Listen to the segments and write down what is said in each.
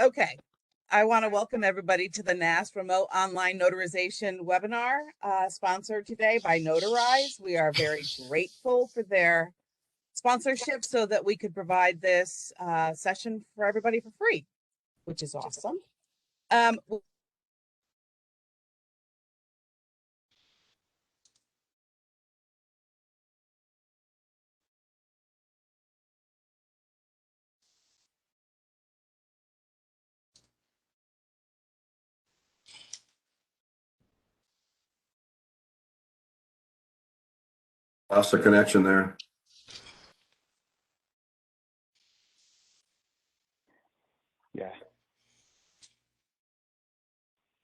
Okay, I want to welcome everybody to the NASS Remote Online Notarization webinar, sponsored today by Notarize. We are very grateful for their sponsorship so that we could provide this session for everybody for free, which is awesome. Lost the connection there. Yeah.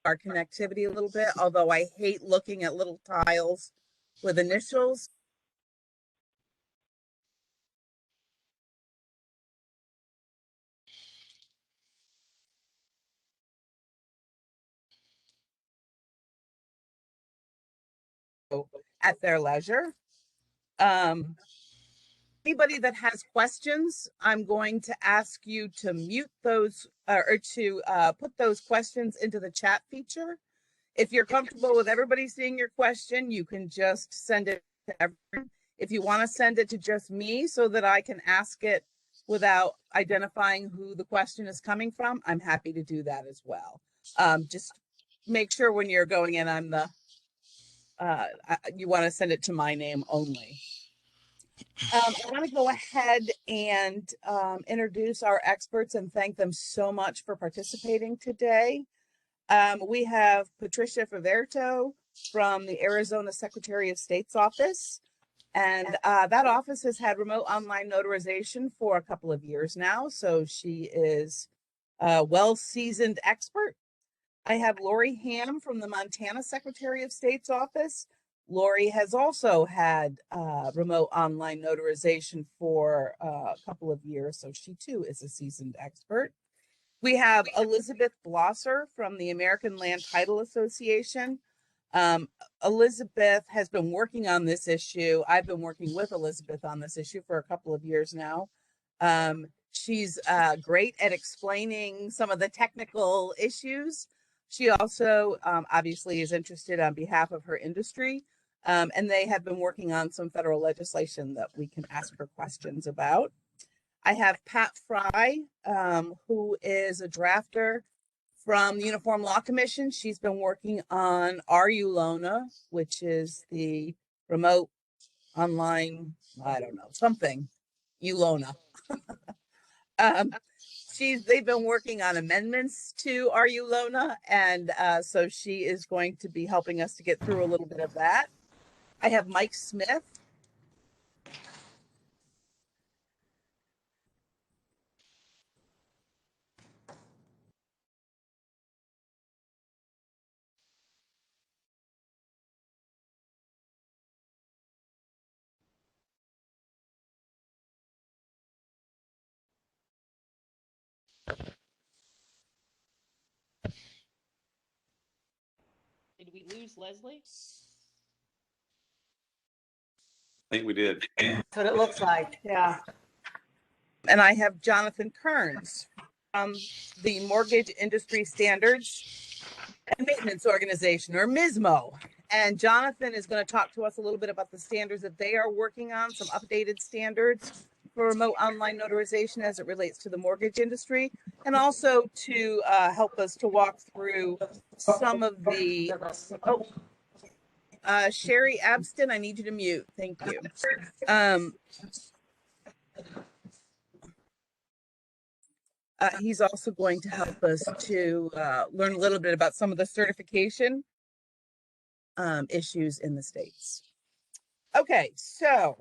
Our connectivity a little bit, although I hate looking at little tiles with initials. At their leisure. Anybody that has questions, I'm going to ask you to mute those or to put those questions into the chat feature. If you're comfortable with everybody seeing your question, you can just send it to everyone. If you want to send it to just me so that I can ask it without identifying who the question is coming from, I'm happy to do that as well. Just make sure when you're going in, I'm the you want to send it to my name only. I want to go ahead and introduce our experts and thank them so much for participating today. We have Patricia Faverto from the Arizona Secretary of State's office. And that office has had remote online notarization for a couple of years now. So she is a well-seasoned expert. I have Lori Ham from the Montana Secretary of State's office. Lori has also had remote online notarization for a couple of years, so she too is a seasoned expert. We have Elizabeth Blosser from the American Land Title Association. Elizabeth has been working on this issue. I've been working with Elizabeth on this issue for a couple of years now. She's great at explaining some of the technical issues. She also obviously is interested on behalf of her industry, and they have been working on some federal legislation that we can ask her questions about. I have Pat Fry, who is a drafter from the Uniform Law Commission. She's been working on RULONA, which is the remote online, I don't know, something, ULONA. They've been working on amendments to RULONA, and so she is going to be helping us to get through a little bit of that. I have Mike Smith. Did we lose Leslie? I think we did. That's what it looks like. Yeah. And I have Jonathan Kearns from the Mortgage Industry Standards and Maintenance Organization, or MISMO. And Jonathan is going to talk to us a little bit about the standards that they are working on, some updated standards for remote online notarization as it relates to the mortgage industry, and also to help us to walk through some of the, Sherry Abston, I need you to mute. Thank you. He's also going to help us to learn a little bit about some of the certification issues in the states. Okay, so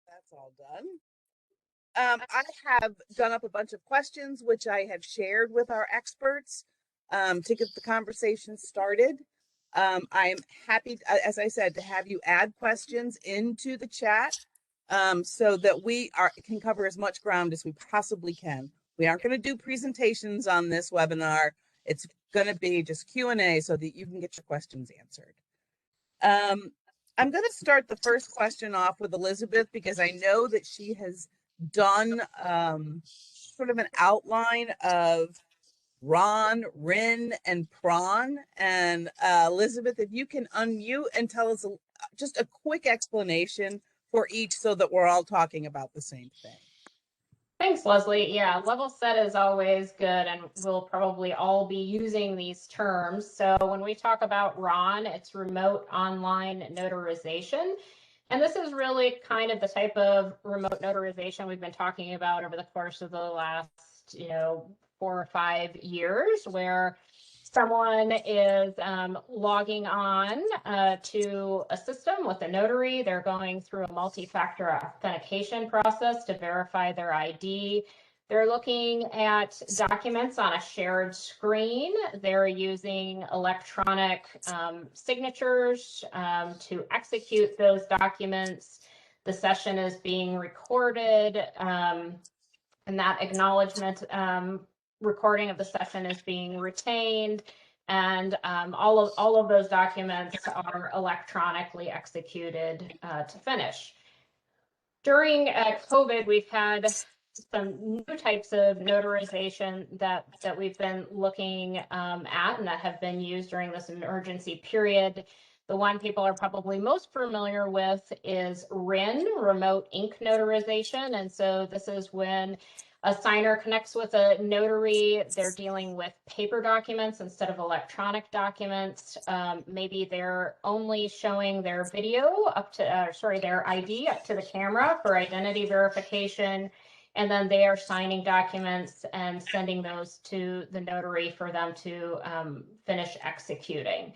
that's all done. I have done up a bunch of questions, which I have shared with our experts to get the conversation started. I'm happy, as I said, to have you add questions into the chat so that we can cover as much ground as we possibly can. We aren't going to do presentations on this webinar. It's going to be just Q&A so that you can get your questions answered. I'm going to start the first question off with Elizabeth because I know that she has done sort of an outline of Ron, Rin, and Prawn. And Elizabeth, if you can unmute and tell us just a quick explanation for each so that we're all talking about the same thing. Thanks, Leslie. Yeah, level set is always good, and we'll probably all be using these terms. So when we talk about RON, it's remote online notarization. And this is really kind of the type of remote notarization we've been talking about over the course of the last, 4 or 5 years, where someone is logging on to a system with a notary. They're going through a multi-factor authentication process to verify their ID. They're looking at documents on a shared screen. They're using electronic signatures to execute those documents. The session is being recorded, and that acknowledgement recording of the session is being retained, and all of those documents are electronically executed to finish. During COVID, we've had some new types of notarization that we've been looking at and that have been used during this emergency period. The one people are probably most familiar with is RIN, remote ink notarization. And so this is when a signer connects with a notary. They're dealing with paper documents instead of electronic documents. Maybe they're only showing their video up to, their ID up to the camera for identity verification. And then they are signing documents and sending those to the notary for them to finish executing.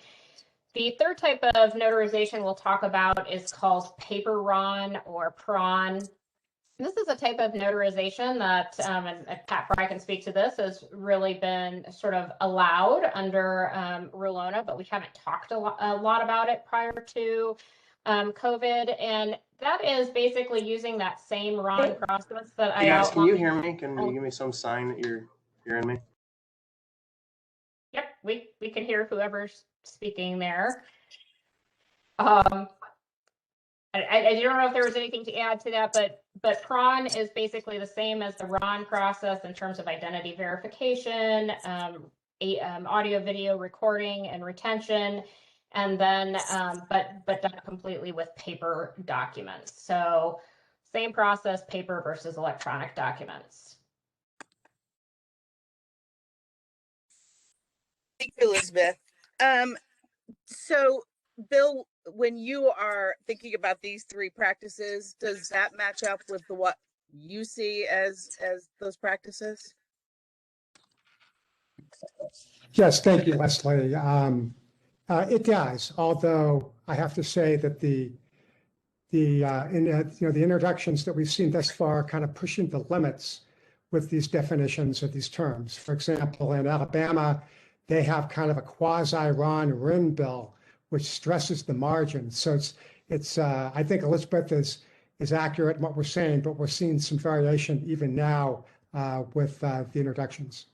The third type of notarization we'll talk about is called paper RON or PRON. This is a type of notarization that, and Pat Fry can speak to this, has really been sort of allowed under Rulona, but we haven't talked a lot about it prior to COVID. And that is basically using that same RON process that I Yes, can outlined. you hear me? Can you give me some sign that you're hearing me? Yep, we can hear whoever's speaking there. I don't know if there was anything to add to that, but PRON is basically the same as the RON process in terms of identity verification, audio, video recording and retention, and then but done completely with paper documents. So same process, paper versus electronic documents. Thank you, Elizabeth. So Bill, when you are thinking about these three practices, does that match up with what you see as those practices? Yes, thank you, Leslie. It does, although I have to say that the introductions that we've seen thus far kind of pushing the limits with these definitions of these terms. For example, in Alabama, they have kind of a quasi-Ron-Rin bill, which stresses the margin. So it's I think Elizabeth is accurate in what we're saying, but we're seeing some variation even now with the introductions.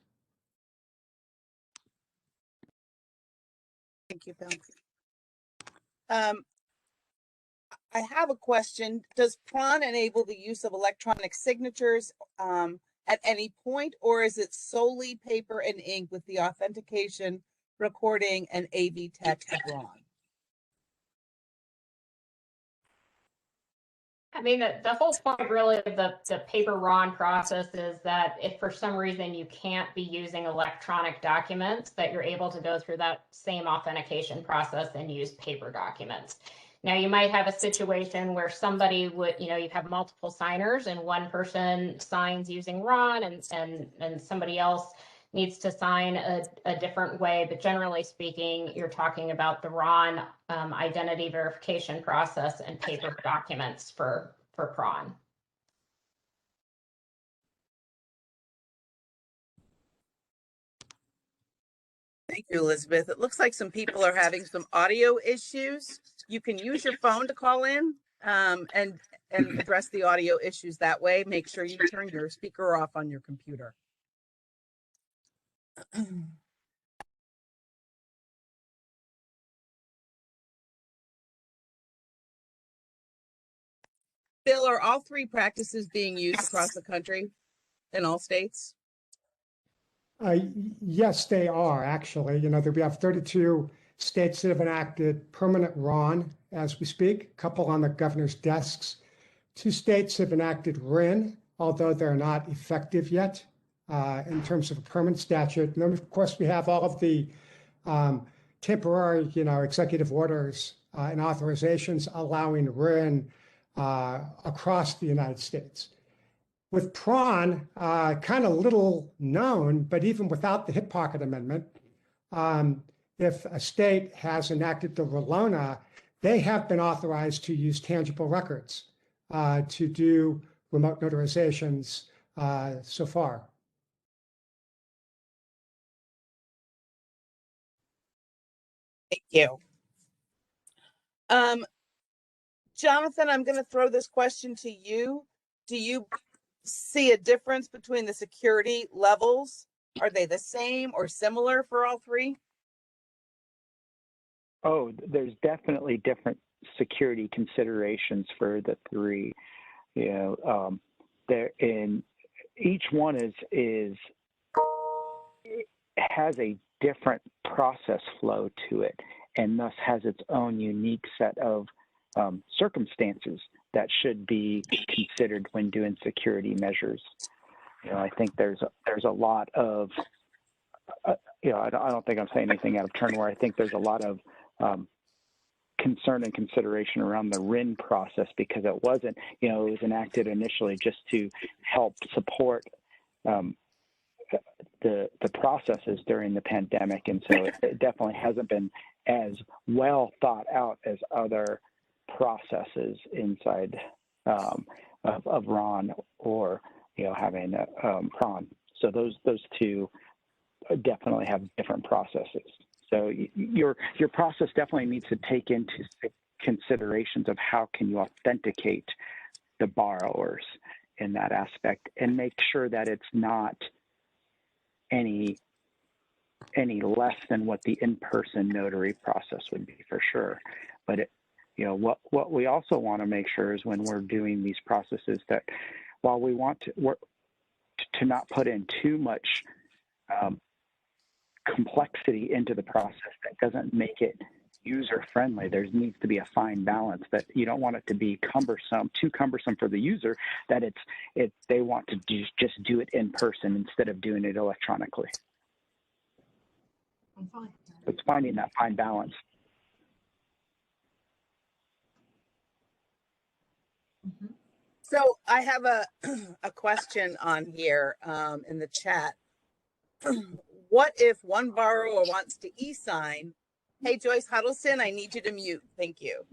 Thank you, Bill. I have a question. Does PRON enable the use of electronic signatures at any point, or is it solely paper and ink with the authentication, recording, and AV text of RON? I mean, the whole point really of the paper RON process is that if for some reason you can't be using electronic documents, that you're able to go through that same authentication process and use paper documents. Now, you might have a situation where somebody would, you have multiple signers and one person signs using RON and somebody else needs to sign a different way. But generally speaking, you're talking about the RON identity verification process and paper documents for PRON. Thank you, Elizabeth. It looks like some people are having some audio issues. You can use your phone to call in and address the audio issues that way. Make sure you turn your speaker off on your computer. Bill, are all three practices being used across the country? in all states? Yes, they are actually. You know, we have 32 states that have enacted permanent RON as we speak, a couple on the governor's desks. 2 states have enacted RIN, although they're not effective yet in terms of a permanent statute. And then, of course, we have all of the temporary, executive orders and authorizations allowing RIN across the United States. With PRON, kind of little known, but even without the hip pocket amendment, if a state has enacted the RELONA, they have been authorized to use tangible records to do remote notarizations so far. Thank you. Jonathan, I'm going to throw this question to you. Do you see a difference between the security levels? Are they the same or similar for all 3? Oh, there's definitely different security considerations for the 3. There in each one has a different process flow to it, and thus has its own unique set of circumstances that should be considered when doing security measures. I think there's a lot of I don't think I'm saying anything out of turn where I think there's a lot of concern and consideration around the RIN process, because it wasn't, it was enacted initially just to help support the processes during the pandemic. And so it definitely hasn't been as well thought out as other processes inside of RON or, having PRON. So those 2 definitely have different processes. So your process definitely needs to take into considerations of how can you authenticate the borrowers in that aspect, and make sure that it's not any less than what the in-person notary process would be, for sure. But what we also want to make sure is when we're doing these processes that while we want to not put in too much complexity into the process that doesn't make it user friendly. There needs to be a fine balance, that you don't want it to be too cumbersome for the user, that they want to just do it in person instead of doing it electronically. It's finding that fine balance. So I have a question on here in the chat. What if one borrower wants to e-sign? Hey, Joyce Huddleston, I need you to mute. Thank you.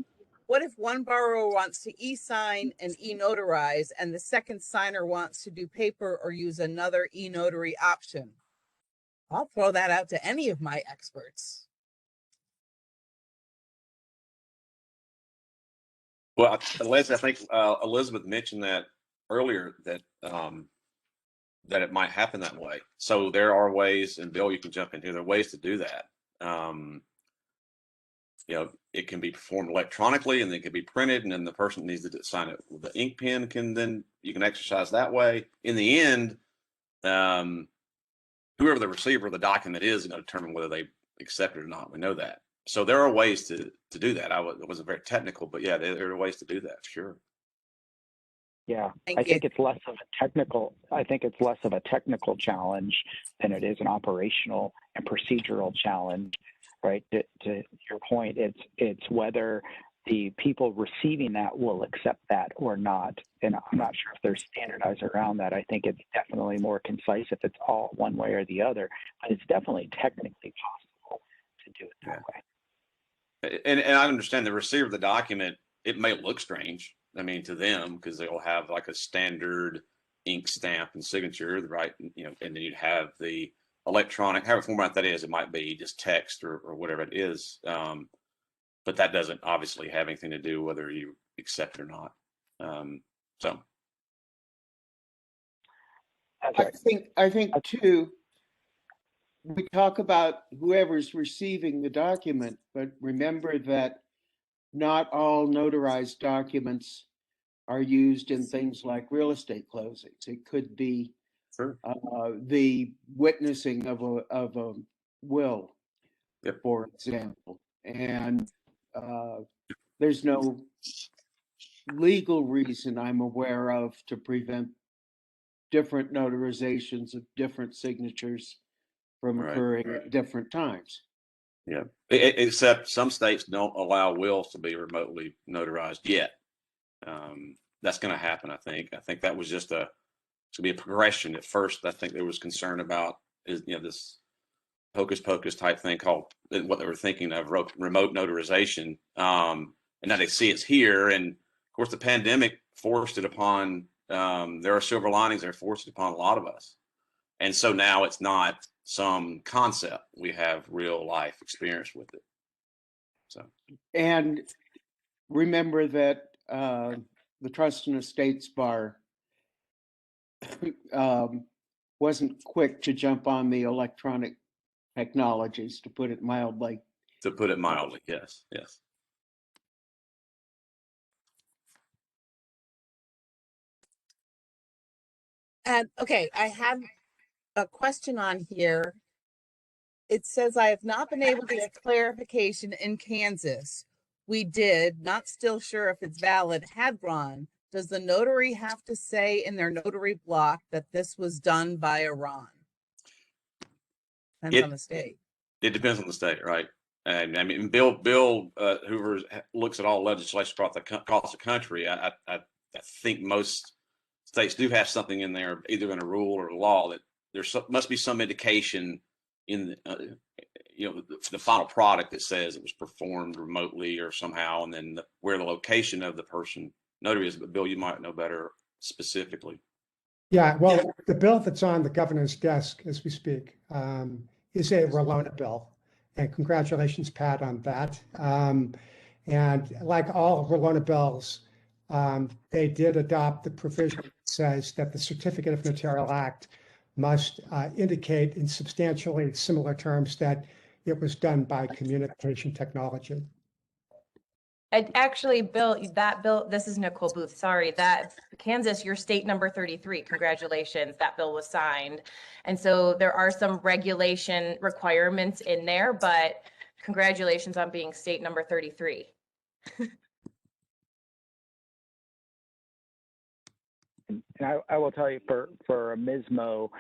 What if one borrower wants to e-sign and e-notarize, and the second signer wants to do paper or use another e-notary option? I'll throw that out to any of my experts. Well, Leslie, I think Elizabeth mentioned that earlier, that that it might happen that way. So there are ways, and Bill, you can jump in here. There are ways to do that. It can be performed electronically, and then it can be printed, and then the person that needs to sign it with the ink pen you can exercise that way. In the end, whoever the receiver of the document is going to determine whether they accept it or not. We know that. So there are ways to do that. It wasn't very technical, but yeah, there are ways to do that, sure. Yeah, I think it's less of a technical challenge than it is an operational and procedural challenge, right? To your point, it's whether the people receiving that will accept that or not. And I'm not sure if they're standardized around that. I think it's definitely more concise if it's all one way or the other, but it's definitely technically possible to do it that way. And I understand the receiver of the document, it may look strange, to them, because they'll have like a standard ink stamp and signature, right? And then you'd have the electronic, however format that is, it might be just text or whatever it is. But that doesn't obviously have anything to do whether you accept it or not. So. I think too, we talk about whoever's receiving the document, but remember that not all notarized documents are used in things like real estate closings. It could be Sure. the witnessing of a will, Yep. for example, and there's no legal reason I'm aware of to prevent different notarizations of different signatures from Right. occurring at different times. Yeah. Except some states don't allow wills to be remotely notarized yet. That's going to happen, I think. I think that was just to be a progression. At first, I think there was concern about this hocus pocus type thing called what they were thinking of remote notarization. And now they see it's here. And of course, the pandemic forced it upon, there are silver linings that are forced upon a lot of us. And so now it's not some concept. We have real life experience with it. So, And remember that the Trust and Estates Bar wasn't quick to jump on the electronic technologies, to put it mildly. to put it mildly, yes, yes. And okay, I have a question on here. It says, I have not been able to get clarification in Kansas. We did, not still sure if it's valid, had Ron. Does the notary have to say in their notary block that this was done by a Ron? Depends on the state. It depends on the state, right? And I mean, Bill Hoover looks at all legislation across the country. I think most states do have something in there, either in a rule or a law, that must be some indication in the final product that says it was performed remotely or somehow, and then where the location of the person notary is. But Bill, you might know better specifically. Yeah, well, the bill that's on the governor's desk as we speak is a Rolona bill. And congratulations, Pat, on that. And like all Rolona bills, they did adopt the provision that says that the Certificate of Notarial Act must indicate in substantially similar terms that it was done by communication technology. Actually, Bill, this is Nicole Booth. Sorry, that Kansas, your state number 33. Congratulations, that bill was signed. And so there are some regulation requirements in there, but congratulations on being state number 33. And I will tell you, for a MISMO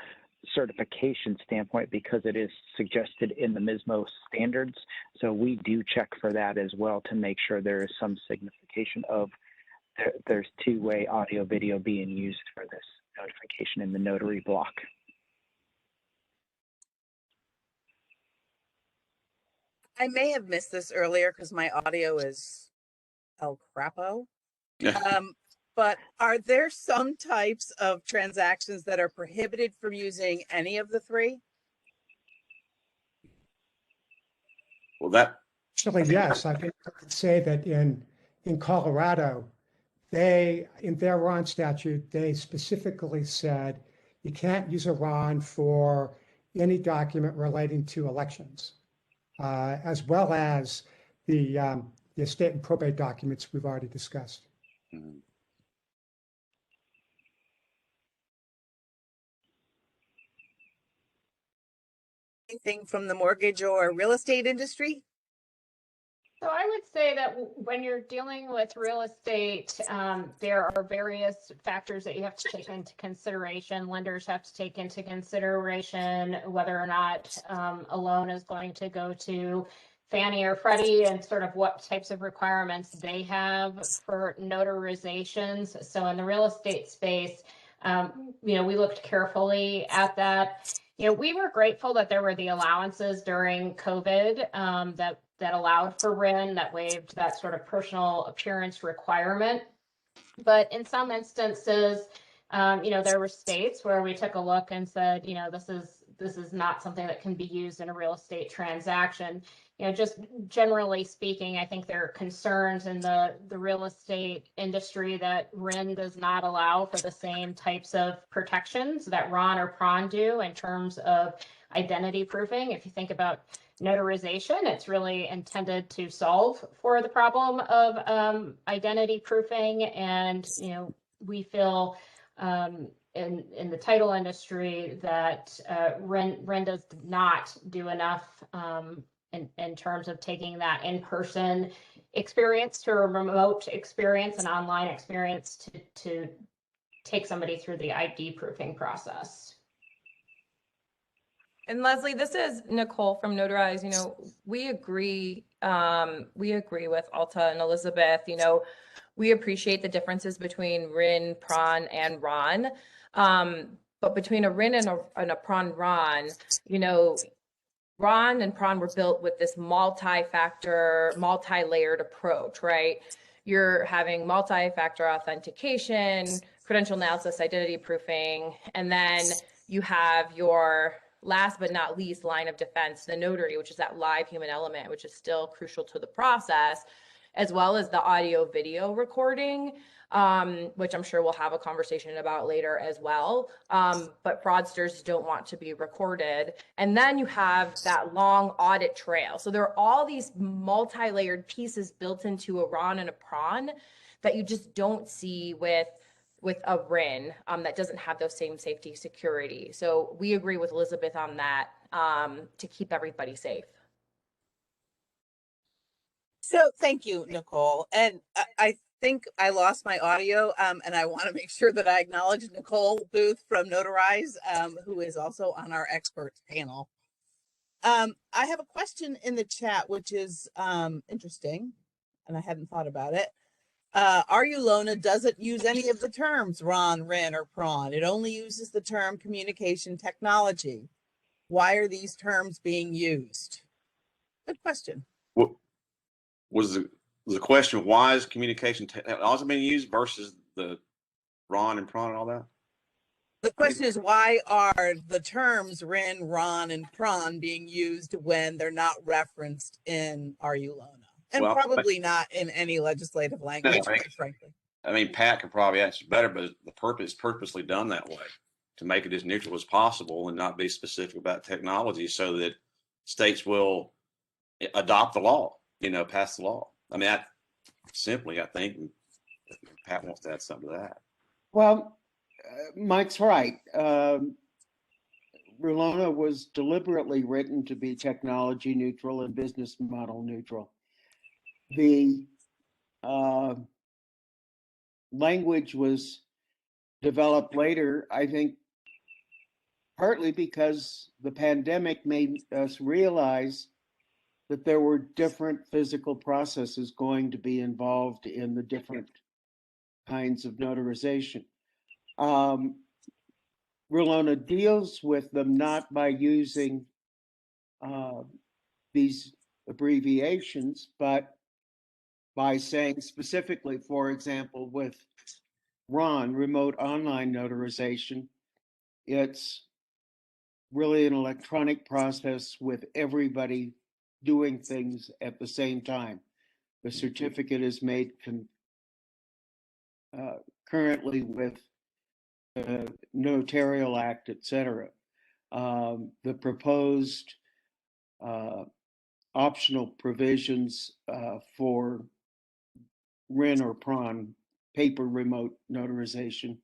certification standpoint, because it is suggested in the MISMO standards, so we do check for that as well to make sure there is some signification of there's two-way audio video being used for this notification in the notary block. I may have missed this earlier because my audio is El Crapo. But are there some types of transactions that are prohibited from using any of the three? Well, Actually, yes, I could say that in Colorado, in their RON statute, they specifically said you can't use a RON for any document relating to elections, as well as the estate and probate documents we've already discussed. mm-hmm. Anything from the mortgage or real estate industry? So I would say that when you're dealing with real estate, there are various factors that you have to take into consideration. Lenders have to take into consideration whether or not a loan is going to go to Fannie or Freddie, and sort of what types of requirements they have for notarizations. So in the real estate space, we looked carefully at that. We were grateful that there were the allowances during COVID that allowed for RIN, that waived that sort of personal appearance requirement. But in some instances, there were states where we took a look and said, this is not something that can be used in a real estate transaction. Just generally speaking, I think there are concerns in the real estate industry that RIN does not allow for the same types of protections that RON or PRON do in terms of identity proofing. If you think about notarization, it's really intended to solve for the problem of identity proofing. And, we feel in the title industry that Ren does not do enough in terms of taking that in-person experience to a remote experience and online experience to take somebody through the ID proofing process. And Leslie, this is Nicole from Notarize. You know, we agree with Alta and Elizabeth. You know, we appreciate the differences between RIN, PRON, and RON. But between a RIN and a PRON RON, you know, RON and PRON were built with this multi-factor, multi-layered approach, right? You're having multi-factor authentication, credential analysis, identity proofing, and then you have your last but not least line of defense, the notary, which is that live human element, which is still crucial to the process, as well as the audio video recording, which I'm sure we'll have a conversation about later as well. But fraudsters don't want to be recorded. And then you have that long audit trail. So there are all these multi-layered pieces built into a RON and a PRON that you just don't see with a RIN that doesn't have those same safety security. So we agree with Elizabeth on that to keep everybody safe. So thank you, Nicole. And I think I lost my audio, and I want to make sure that I acknowledge Nicole Booth from Notarize, who is also on our experts panel. I have a question in the chat, which is interesting, and I hadn't thought about it. Arulona doesn't use any of the terms RON, RIN, or PRON. It only uses the term communication technology. Why are these terms being used? Good question. What was the question? Why is communication technology being used versus the RON and PRON and all that? The question is, why are the terms RIN, RON, and PRON being used when they're not referenced in Arulona? And Well, probably not in any legislative language, quite frankly. I mean, Pat can probably answer better, but the purpose purposely done that way to make it as neutral as possible and not be specific about technology so that states will adopt the law, you know, pass the law. I mean, that simply, I think Pat wants to add something to that. Well, Mike's right. Rulona was deliberately written to be technology neutral and business model neutral. The language was developed later, I think, partly because the pandemic made us realize that there were different physical processes going to be involved in the different kinds of notarization. Rulona deals with them not by using these abbreviations, but by saying specifically, for example, with RON, remote online notarization, it's really an electronic process with everybody doing things at the same time. The certificate is made currently with the Notarial Act, etc. The proposed optional provisions for RIN or PRON, paper remote notarization,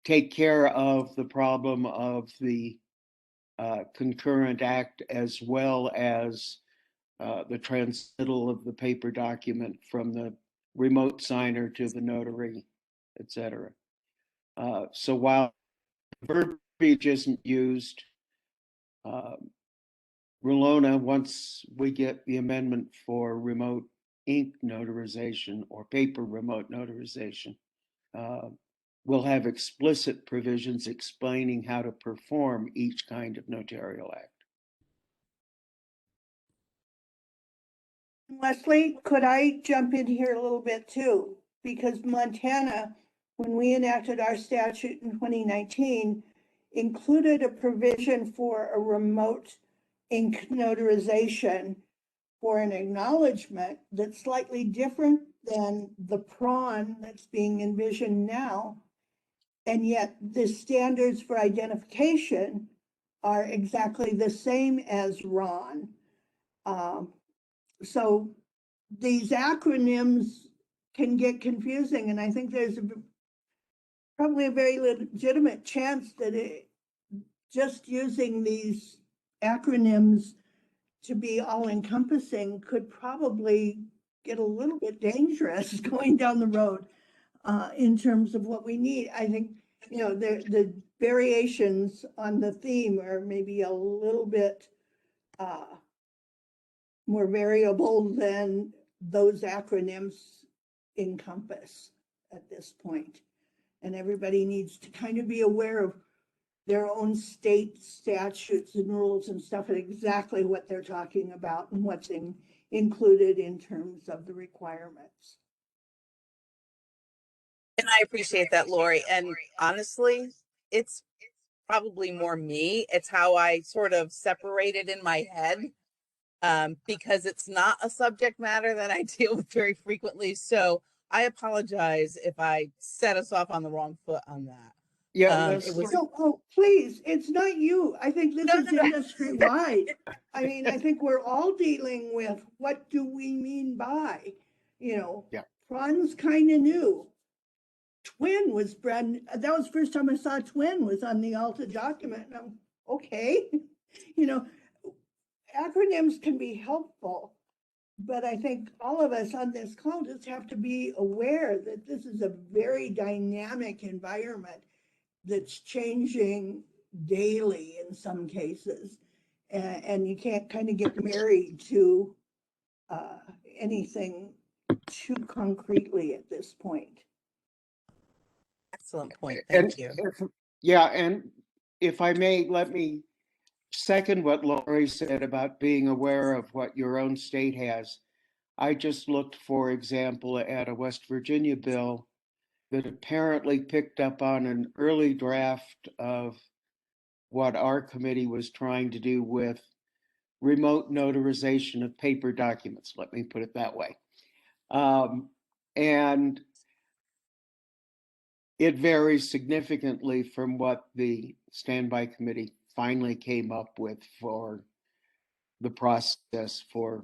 take care of the problem of the concurrent act as well as the transmittal of the paper document from the remote signer to the notary, etc. So while verbiage isn't used, Rulona, once we get the amendment for remote ink notarization or paper remote notarization, we'll have explicit provisions explaining how to perform each kind of notarial act. Leslie, could I jump in here a little bit too? Because Montana, when we enacted our statute in 2019, included a provision for a remote ink notarization for an acknowledgement that's slightly different than the PRON that's being envisioned now. And yet the standards for identification are exactly the same as RON. So these acronyms can get confusing, and I think there's probably a very legitimate chance that just using these acronyms to be all encompassing could probably get a little bit dangerous going down the road in terms of what we need. I think, the variations on the theme are maybe a little bit more variable than those acronyms encompass at this point. And everybody needs to kind of be aware of their own state statutes and rules and stuff, and exactly what they're talking about and what's included in terms of the requirements. And I appreciate that, Lori. And honestly, it's probably more me. It's how I sort of separate it in my head, because it's not a subject matter that I deal with very frequently. So I apologize if I set us off on the wrong foot on that. Yeah, It was Oh, please, it's not you. I think this No, is no, no. industry-wide. I mean, I think we're all dealing with, what do we mean by, Yeah. Fran's kind of new. Twin was that was the first time I saw twin was on the Alta document, and I'm, okay. Acronyms can be helpful, but I think all of us on this call just have to be aware that this is a very dynamic environment that's changing daily in some cases. And you can't kind of get married to anything too concretely at this point. excellent point. and Thank you. and if I may, let me second what Lori said about being aware of what your own state has. I just looked, for example, at a West Virginia bill that apparently picked up on an early draft of what our committee was trying to do with remote notarization of paper documents. Let me put it that way. And it varies significantly from what the standby committee finally came up with for the process for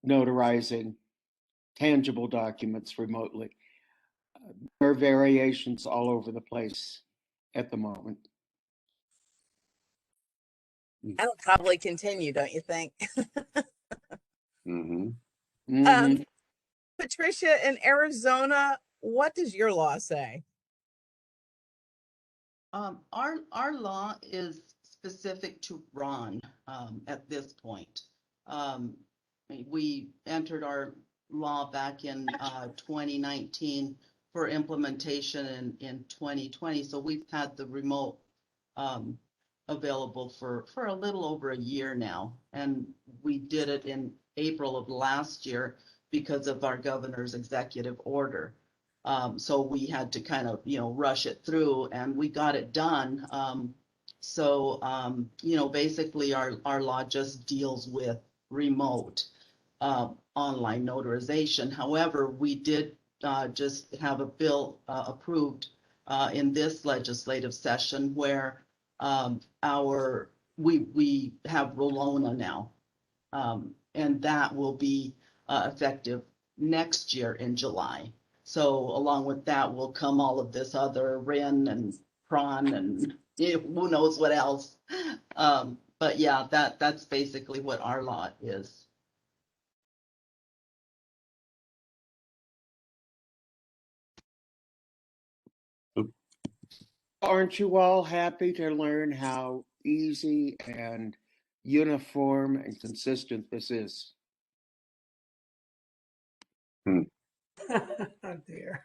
notarizing tangible documents remotely. There are variations all over the place at the moment. That'll probably continue, don't you think? Mm-hmm. Mhm. Patricia, in Arizona, what does your law say? Our law is specific to Ron at this point. We entered our law back in 2019 for implementation in 2020. So we've had the remote available for a little over a year now. And we did it in April of last year because of our governor's executive order. So we had to kind of, rush it through, and we got it done. Basically our law just deals with remote online notarization. However, we did just have a bill approved in this legislative session where we have Rolona now, and that will be effective next year in July. So along with that will come all of this other RIN and PRON and who knows what else. But yeah, that's basically what our law is. Aren't you all happy to learn how easy and uniform and consistent this is? Oh dear.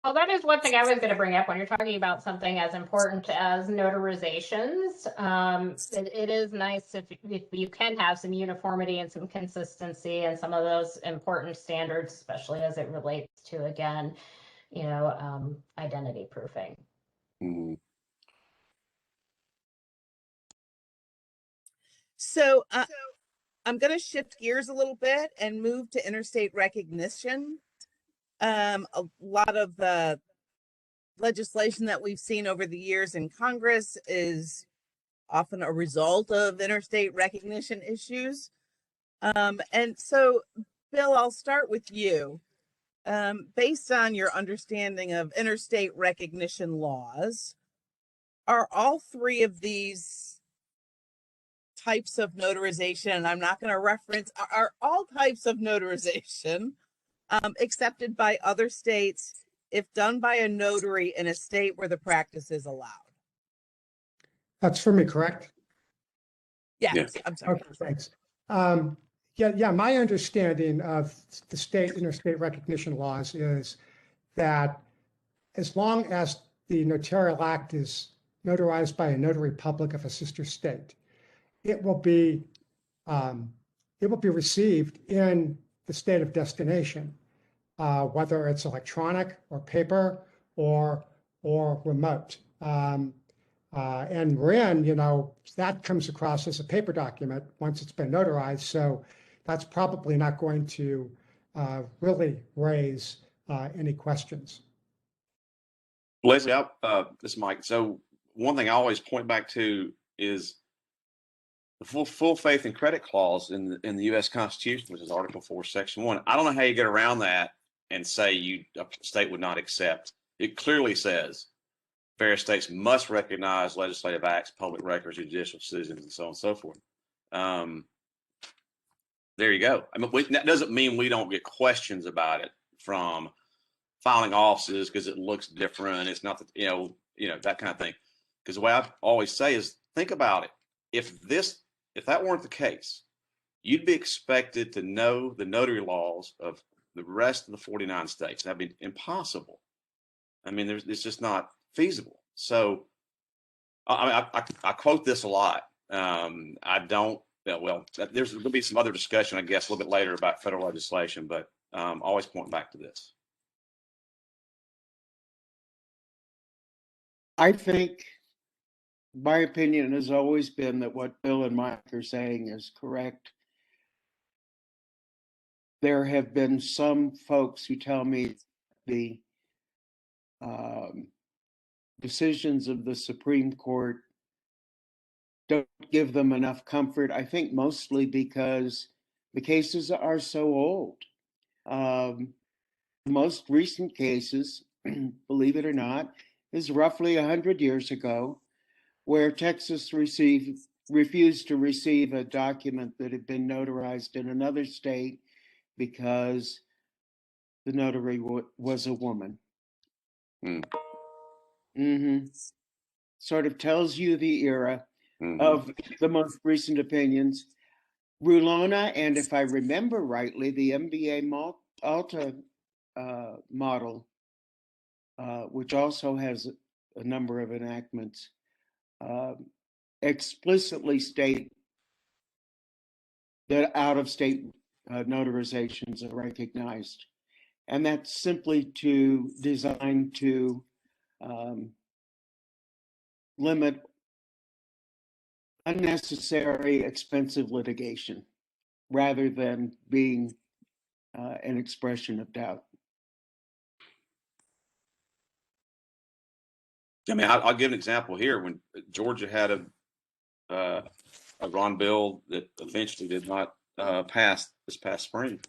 Well, that is one thing I was going to bring up when you're talking about something as important as notarizations. It is nice if you can have some uniformity and some consistency and some of those important standards, especially as it relates to, again, identity proofing. Mm-hmm. So I'm going to shift gears a little bit and move to interstate recognition. A lot of the legislation that we've seen over the years in Congress is often a result of interstate recognition issues. And so, Bill, I'll start with you. Based on your understanding of interstate recognition laws, are all three of these types of notarization, and I'm not going to reference, are all types of notarization accepted by other states if done by a notary in a state where the practice is allowed? That's for me, correct? Yes, Yeah. I'm sorry. Okay, thanks. Yeah, my understanding of the state interstate recognition laws is that as long as the notarial act is notarized by a notary public of a sister state, it will be received in the state of destination, whether it's electronic or paper or remote. And RIN, that comes across as a paper document once it's been notarized. So that's probably not going to really raise any questions. Leslie, this is Mike. So one thing I always point back to is the full faith and credit clause in the U.S. Constitution, which is Article 4, Section 1. I don't know how you get around that and say a state would not accept. It clearly says various states must recognize legislative acts, public records, judicial decisions, and so on and so forth. There you go. I mean, that doesn't mean we don't get questions about it from filing offices because it looks different. It's not that, that kind of thing. Because the way I always say is, think about it. If that weren't the case, you'd be expected to know the notary laws of the rest of the 49 states. That'd be impossible. I mean, it's just not feasible. So I quote this a lot. I don't, well, there's going to be some other discussion, I guess, a little bit later about federal legislation, but always point back to this. I think my opinion has always been that what Bill and Mike are saying is correct. There have been some folks who tell me the decisions of the Supreme Court don't give them enough comfort. I think mostly because the cases are so old. The most recent cases, believe it or not, is roughly 100 years ago, where Texas refused to receive a document that had been notarized in another state because the notary was a woman. Sort of tells you the era of the most recent opinions. Rulona, and if I remember rightly, the MBA Malta model, which also has a number of enactments, explicitly state that out-of-state notarizations are recognized. And that's simply designed to limit unnecessary expensive litigation rather than being an expression of doubt. I mean, I'll give an example here. When Georgia had a Ron bill that eventually did not pass this past spring,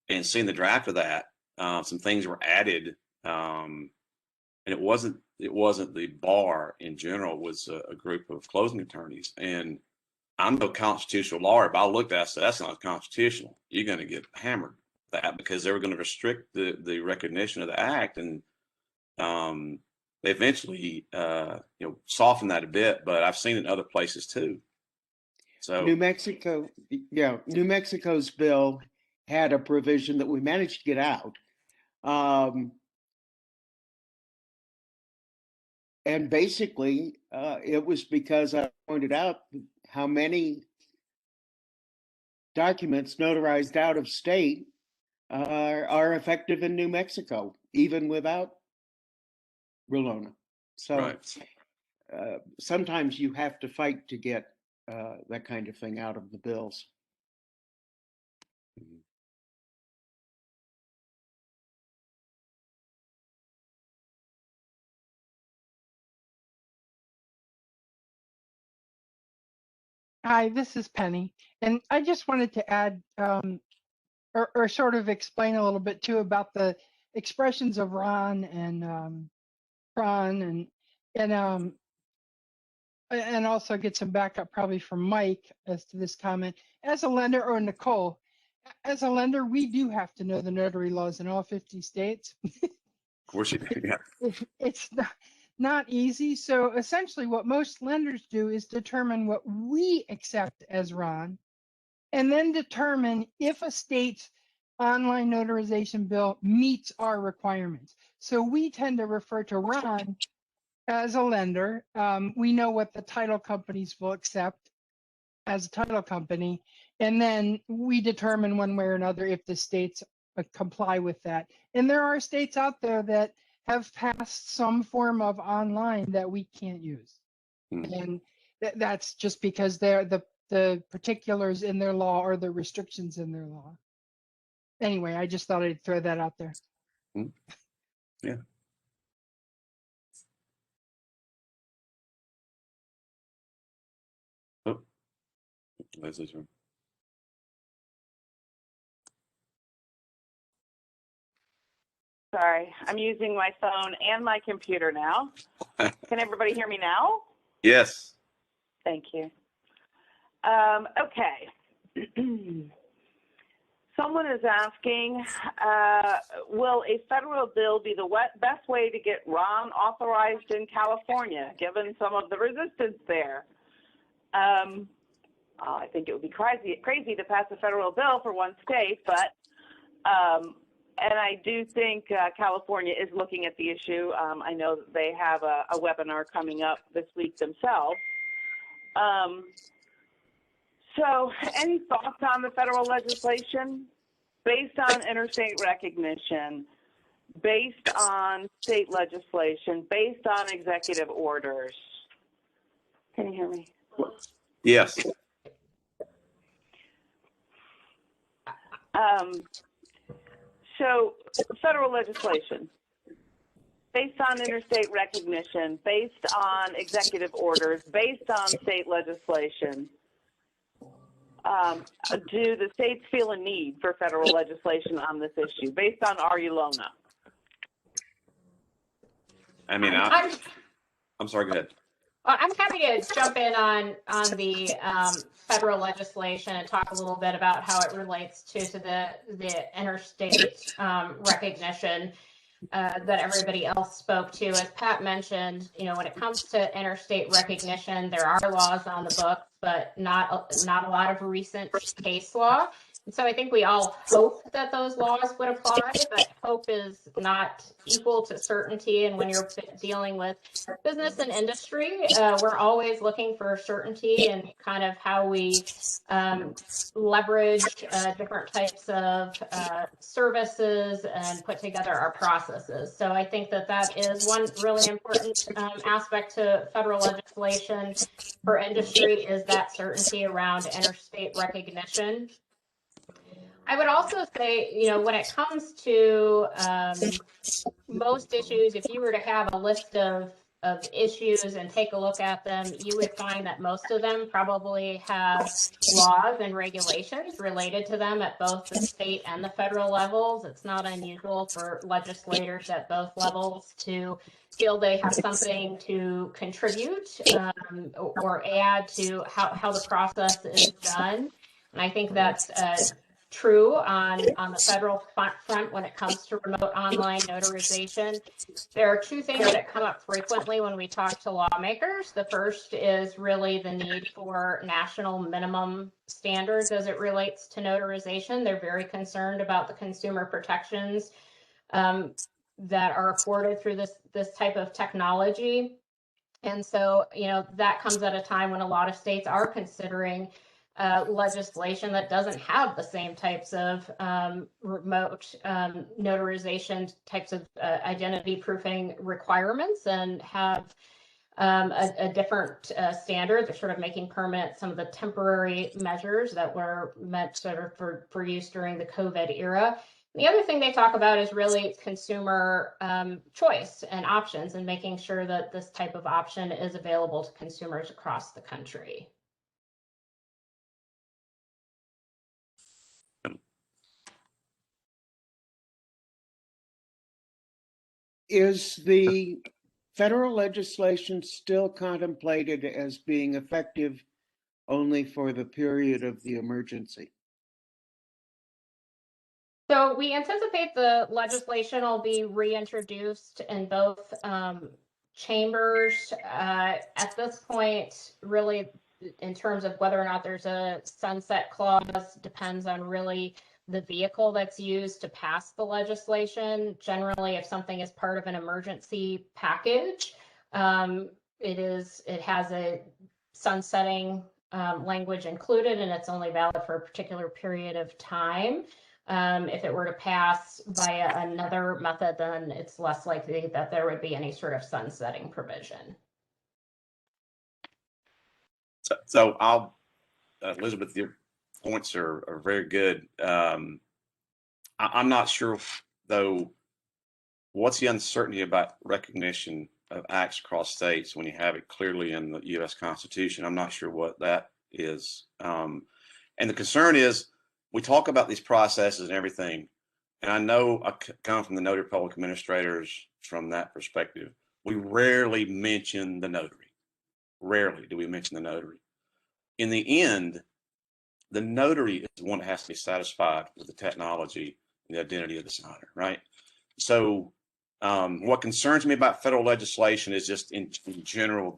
and seeing the draft of that, some things were added, and it wasn't the bar in general. It was a group of closing attorneys, and I'm no constitutional lawyer, but I looked at it and said, that's not constitutional. You're going to get hammered with that, because they were going to restrict the recognition of the act, and they eventually softened that a bit, but I've seen it in other places too. So New Mexico's bill had a provision that we managed to get out. And basically, it was because I pointed out how many documents notarized out of state are effective in New Mexico, even without Rulona. So right. Sometimes you have to fight to get that kind of thing out of the bills. Hi, this is Penny, and I just wanted to add or sort of explain a little bit too about the expressions of Ron and Ron and and also get some backup probably from Mike as to this comment. As a lender, or Nicole, as a lender, we do have to know the notary laws in all 50 states. Of course you do. Yeah. It's not easy. So essentially what most lenders do is determine what we accept as Ron, and then determine if a state's online notarization bill meets our requirements. So we tend to refer to Ron as a lender. We know what the title companies will accept as a title company, and then we determine one way or another if the states comply with that. And there are states out there that have passed some form of online that we can't use. And that's just because they're the particulars in their law or the restrictions in their law. Anyway, I just thought I'd throw that out there. Yeah. Oh, Leslie's room. Sorry, I'm using my phone and my computer now. Can everybody hear me now? Yes. Thank you. Okay. Someone is asking, will a federal bill be the best way to get Ron authorized in California, given some of the resistance there? I think it would be crazy to pass a federal bill for one state, but and I do think California is looking at the issue. I know that they have a webinar coming up this week themselves. So any thoughts on the federal legislation based on interstate recognition, based on state legislation, based on executive orders? Can you hear me? Yes. So federal legislation based on interstate recognition, based on executive orders, based on state legislation. Do the states feel a need for federal legislation on this issue based on Arulona? I mean, I'm sorry, go ahead. I'm happy to jump in on the federal legislation and talk a little bit about how it relates to the interstate recognition that everybody else spoke to. As Pat mentioned, when it comes to interstate recognition, there are laws on the books, but not a lot of recent case law. And so I think we all hope that those laws would apply, but hope is not equal to certainty. And when you're dealing with business and industry, we're always looking for certainty and kind of how we leverage different types of services and put together our processes. So I think that is one really important aspect to federal legislation for industry, is that certainty around interstate recognition. I would also say, when it comes to most issues, if you were to have a list of issues and take a look at them, you would find that most of them probably have laws and regulations related to them at both the state and the federal levels. It's not unusual for legislators at both levels to feel they have something to contribute or add to how the process is done. And I think that's true on the federal front when it comes to remote online notarization. There are two things that come up frequently when we talk to lawmakers. The first is really the need for national minimum standards as it relates to notarization. They're very concerned about the consumer protections that are afforded through this type of technology. And so, that comes at a time when a lot of states are considering legislation that doesn't have the same types of remote notarization types of identity proofing requirements, and have a different standard. They're sort of making permanent some of the temporary measures that were meant sort of for use during the COVID era. The other thing they talk about is really consumer choice and options, and making sure that this type of option is available to consumers across the country. Is the federal legislation still contemplated as being effective only for the period of the emergency? So we anticipate the legislation will be reintroduced in both chambers. At this point, really, in terms of whether or not there's a sunset clause, depends on really the vehicle that's used to pass the legislation. Generally, if something is part of an emergency package, it has a sunsetting language included, and it's only valid for a particular period of time. If it were to pass via another method, then it's less likely that there would be any sort of sunsetting provision. So I'll, Elizabeth, your points are very good. I'm not sure, though, what's the uncertainty about recognition of acts across states when you have it clearly in the U.S. Constitution? I'm not sure what that is. And the concern is, we talk about these processes and everything, and I know I come from the notary public administrators from that perspective. We rarely mention the notary. Rarely do we mention the notary. In the end, the notary is the one that has to be satisfied with the technology and the identity of the signer, right? So what concerns me about federal legislation is just in general,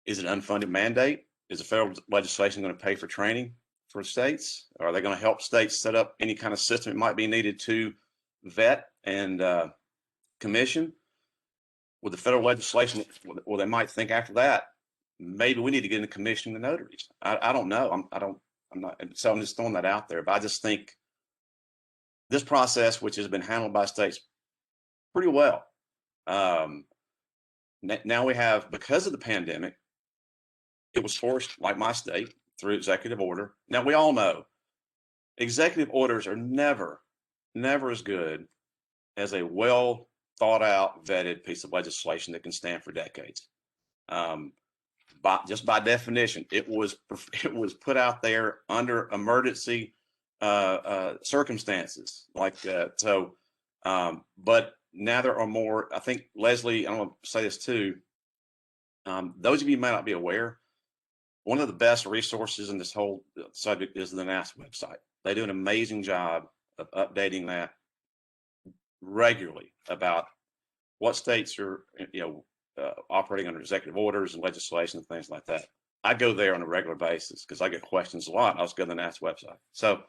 is it an unfunded mandate? Is the federal legislation going to pay for training for states? Are they going to help states set up any kind of system it might be needed to vet and commission? With the federal legislation, well, they might think after that, maybe we need to get into commissioning the notaries. I don't know. I'm not, so I'm just throwing that out there. But I just think this process, which has been handled by states pretty well, now we have, because of the pandemic, it was forced, like my state, through executive order. Now, we all know executive orders are never as good as a well thought out, vetted piece of legislation that can stand for decades. Just by definition, it was put out there under emergency circumstances like that. So, but now there are more. I think, Leslie, I'm going to say this too. Those of you who may not be aware, one of the best resources in this whole subject is the NASS website. They do an amazing job of updating that regularly about what states are, operating under executive orders and legislation and things like that. I go there on a regular basis because I get questions a lot. I'll just go to the NASS website. So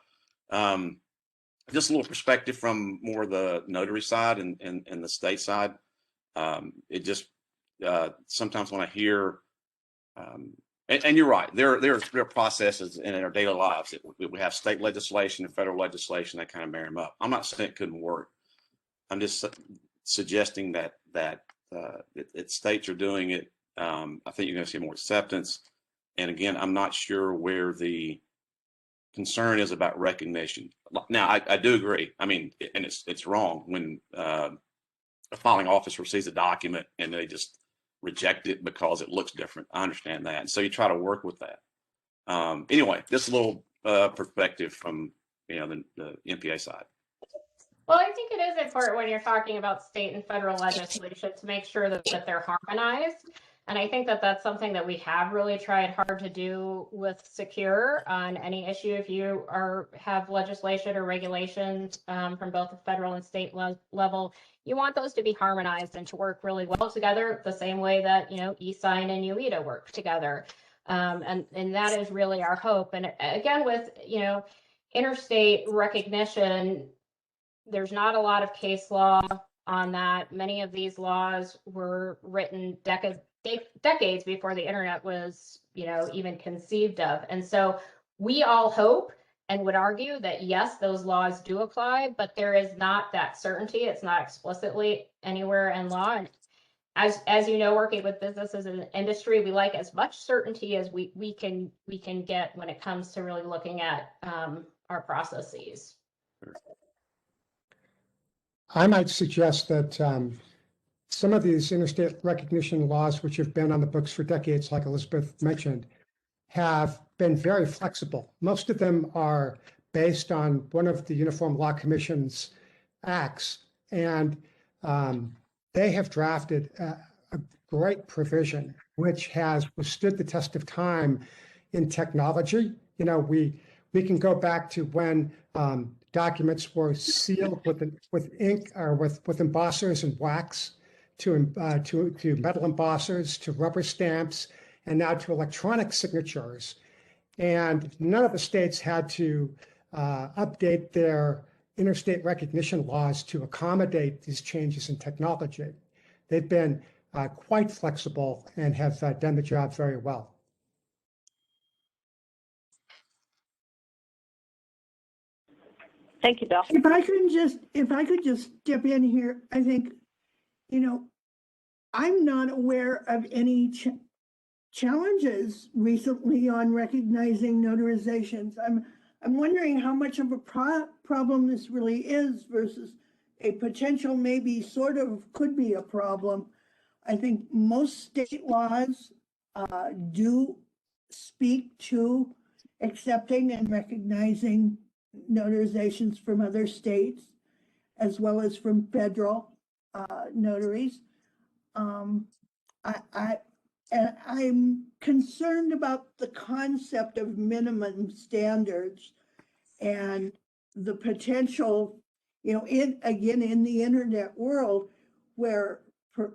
just a little perspective from more the notary side and the state side. It just sometimes when I hear, and you're right, there are processes in our daily lives that we have state legislation and federal legislation that kind of marry them up. I'm not saying it couldn't work. I'm just suggesting that states are doing it. I think you're going to see more acceptance. And again, I'm not sure where the concern is about recognition. Now, I do agree. I mean, and it's wrong when a filing officer receives a document and they just reject it because it looks different. I understand that. And so you try to work with that. Anyway, just a little perspective from the NPA side. Well, I think it is important when you're talking about state and federal legislation to make sure that they're harmonized. And I think that that's something that we have really tried hard to do with Secure on any issue. If you have legislation or regulations from both the federal and state level, you want those to be harmonized and to work really well together, the same way that eSign and UEDA work together. And that is really our hope. And again, with interstate recognition, there's not a lot of case law on that. Many of these laws were written decades before the internet was, even conceived of. And so we all hope and would argue that yes, those laws do apply, but there is not that certainty. It's not explicitly anywhere in law. And as you know, working with businesses in the industry, we like as much certainty as we can get when it comes to really looking at our processes. I might suggest that some of these interstate recognition laws, which have been on the books for decades, like Elizabeth mentioned, have been very flexible. Most of them are based on one of the Uniform Law Commission's acts, and they have drafted a great provision which has withstood the test of time in technology. You know, we can go back to when documents were sealed with ink or with embossers and wax, to metal embossers, to rubber stamps, and now to electronic signatures. And none of the states had to update their interstate recognition laws to accommodate these changes in technology. They've been quite flexible and have done the job very well. Thank you, Bill. If I could just step in here, I think, you know, I'm not aware of any challenges recently on recognizing notarizations. I'm wondering how much of a problem this really is versus a potential maybe sort of could be a problem. I think most state laws do speak to accepting and recognizing notarizations from other states, as well as from federal notaries. I'm concerned about the concept of minimum standards and the potential, you know, in the internet world, where, for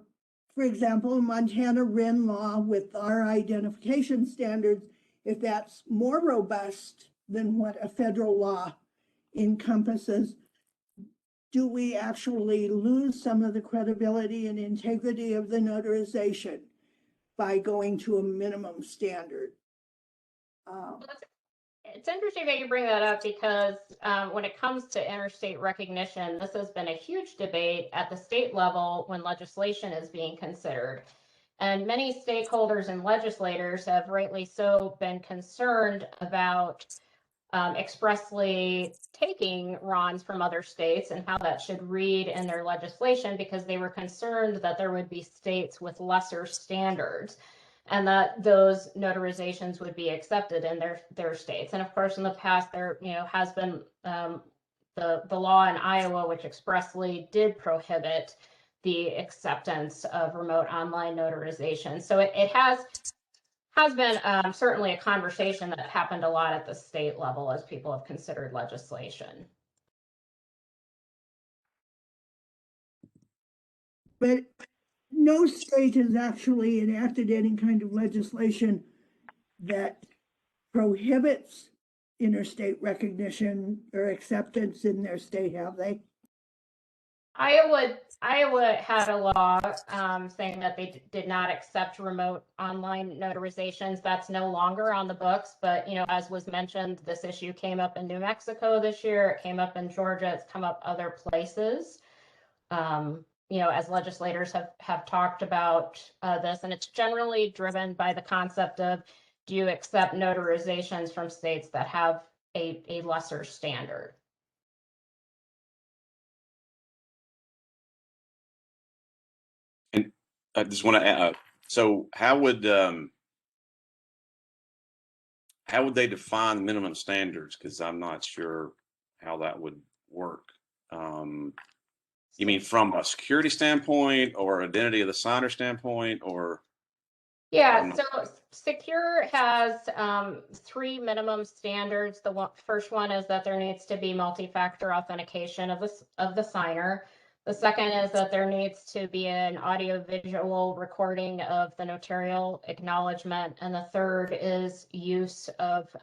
example, Montana RIN law with our identification standards, if that's more robust than what a federal law encompasses, do we actually lose some of the credibility and integrity of the notarization by going to a minimum standard? It's interesting that you bring that up because when it comes to interstate recognition, this has been a huge debate at the state level when legislation is being considered. And many stakeholders and legislators have rightly so been concerned about expressly taking RONs from other states and how that should read in their legislation, because they were concerned that there would be states with lesser standards and that those notarizations would be accepted in their states. And of course, in the past, there has been the law in Iowa, which expressly did prohibit the acceptance of remote online notarization. So it has been certainly a conversation that happened a lot at the state level as people have considered legislation. But no state has actually enacted any kind of legislation that prohibits interstate recognition or acceptance in their state, have they? Iowa had a law saying that they did not accept remote online notarizations. That's no longer on the books, but as was mentioned, this issue came up in New Mexico this year. It came up in Georgia. It's come up other places. As legislators have talked about this, and it's generally driven by the concept of, do you accept notarizations from states that have a lesser standard? And I just want to add, so how would they define minimum standards? Because I'm not sure how that would work. You mean from a security standpoint or identity of the signer standpoint, or? Yeah, so Secure has 3 minimum standards. The first one is that there needs to be multi-factor authentication of the signer. The second is that there needs to be an audio-visual recording of the notarial acknowledgement. And the third is use of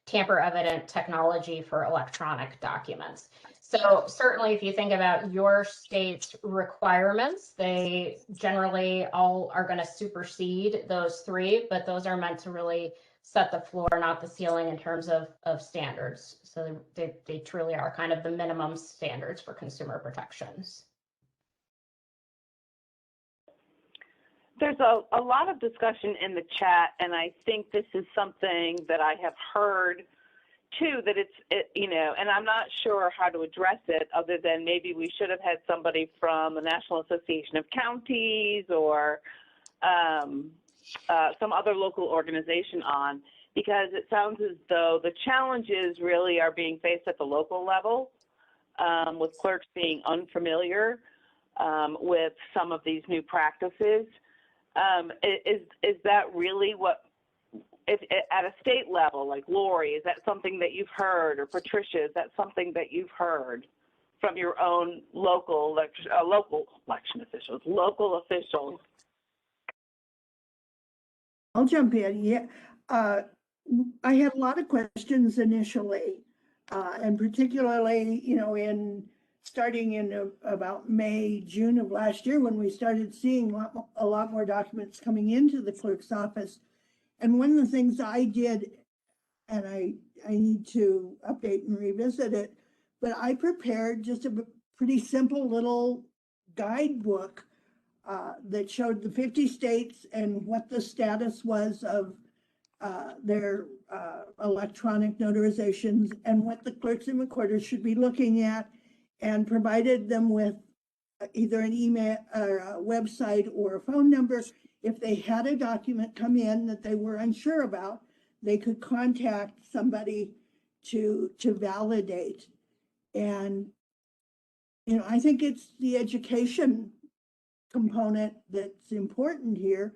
tamper-evident technology for electronic documents. So certainly if you think about your state's requirements, they generally all are going to supersede those 3, but those are meant to really set the floor, not the ceiling, in terms of standards. So they truly are kind of the minimum standards for consumer protections. There's a lot of discussion in the chat, and I think this is something that I have heard too, that and I'm not sure how to address it other than maybe we should have had somebody from the National Association of Counties or some other local organization on, because it sounds as though the challenges really are being faced at the local level, with clerks being unfamiliar with some of these new practices. Is that really what, if at a state level, like Lori, is that something that you've heard, or Patricia, is that something that you've heard from your own local election officials, local officials? I'll jump in. Yeah. I had a lot of questions initially, and particularly, starting in about May, June of last year, when we started seeing a lot more documents coming into the clerk's office. And one of the things I did, and I need to update and revisit it, but I prepared just a pretty simple little guidebook that showed the 50 states and what the status was of their electronic notarizations and what the clerks and recorders should be looking at, and provided them with either an email or a website or a phone number. If they had a document come in that they were unsure about, they could contact somebody to validate. And, I think it's the education component that's important here,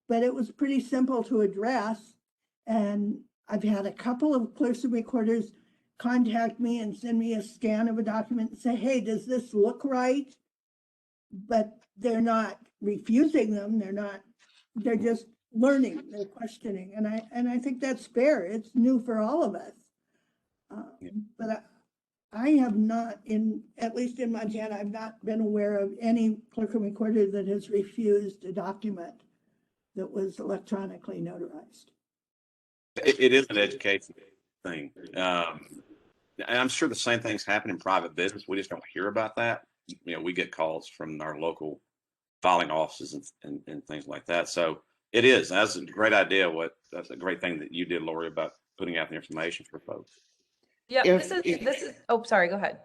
but it was pretty simple to address. And I've had a couple of clerks and recorders contact me and send me a scan of a document and say, hey, does this look right? But they're not refusing them. They're just learning, they're questioning. And I think that's fair. It's new for all of us. But I have not, at least in Montana, I've not been aware of any clerk and recorder that has refused a document that was electronically notarized. It is an education thing. And I'm sure the same things happen in private business. We just don't hear about that. We get calls from our local filing offices and things like that. So that's a great idea. That's a great thing that you did, Lori, about putting out the information for folks. Yeah, If- this is, oh, sorry, go ahead.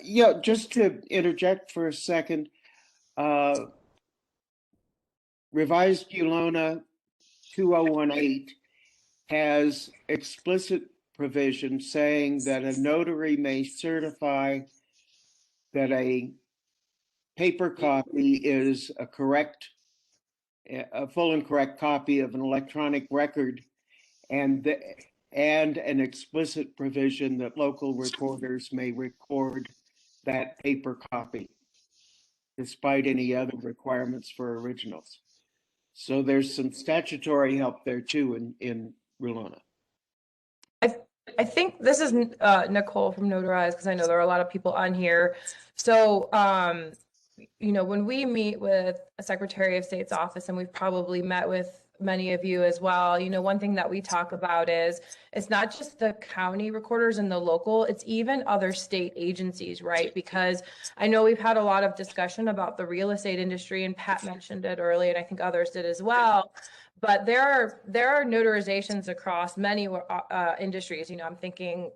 Yeah, just to interject for a second, revised ULONA 2018 has explicit provision saying that a notary may certify that a paper copy is a full and correct copy of an electronic record, and an explicit provision that local recorders may record that paper copy despite any other requirements for originals. So there's some statutory help there too in Rulona. I think this is Nicole from Notarize, because I know there are a lot of people on here. So, when we meet with a Secretary of State's office, and we've probably met with many of you as well, one thing that we talk about is it's not just the county recorders and the local, it's even other state agencies, right? Because I know we've had a lot of discussion about the real estate industry, and Pat mentioned it earlier, and I think others did as well. But there are notarizations across many industries. I'm thinking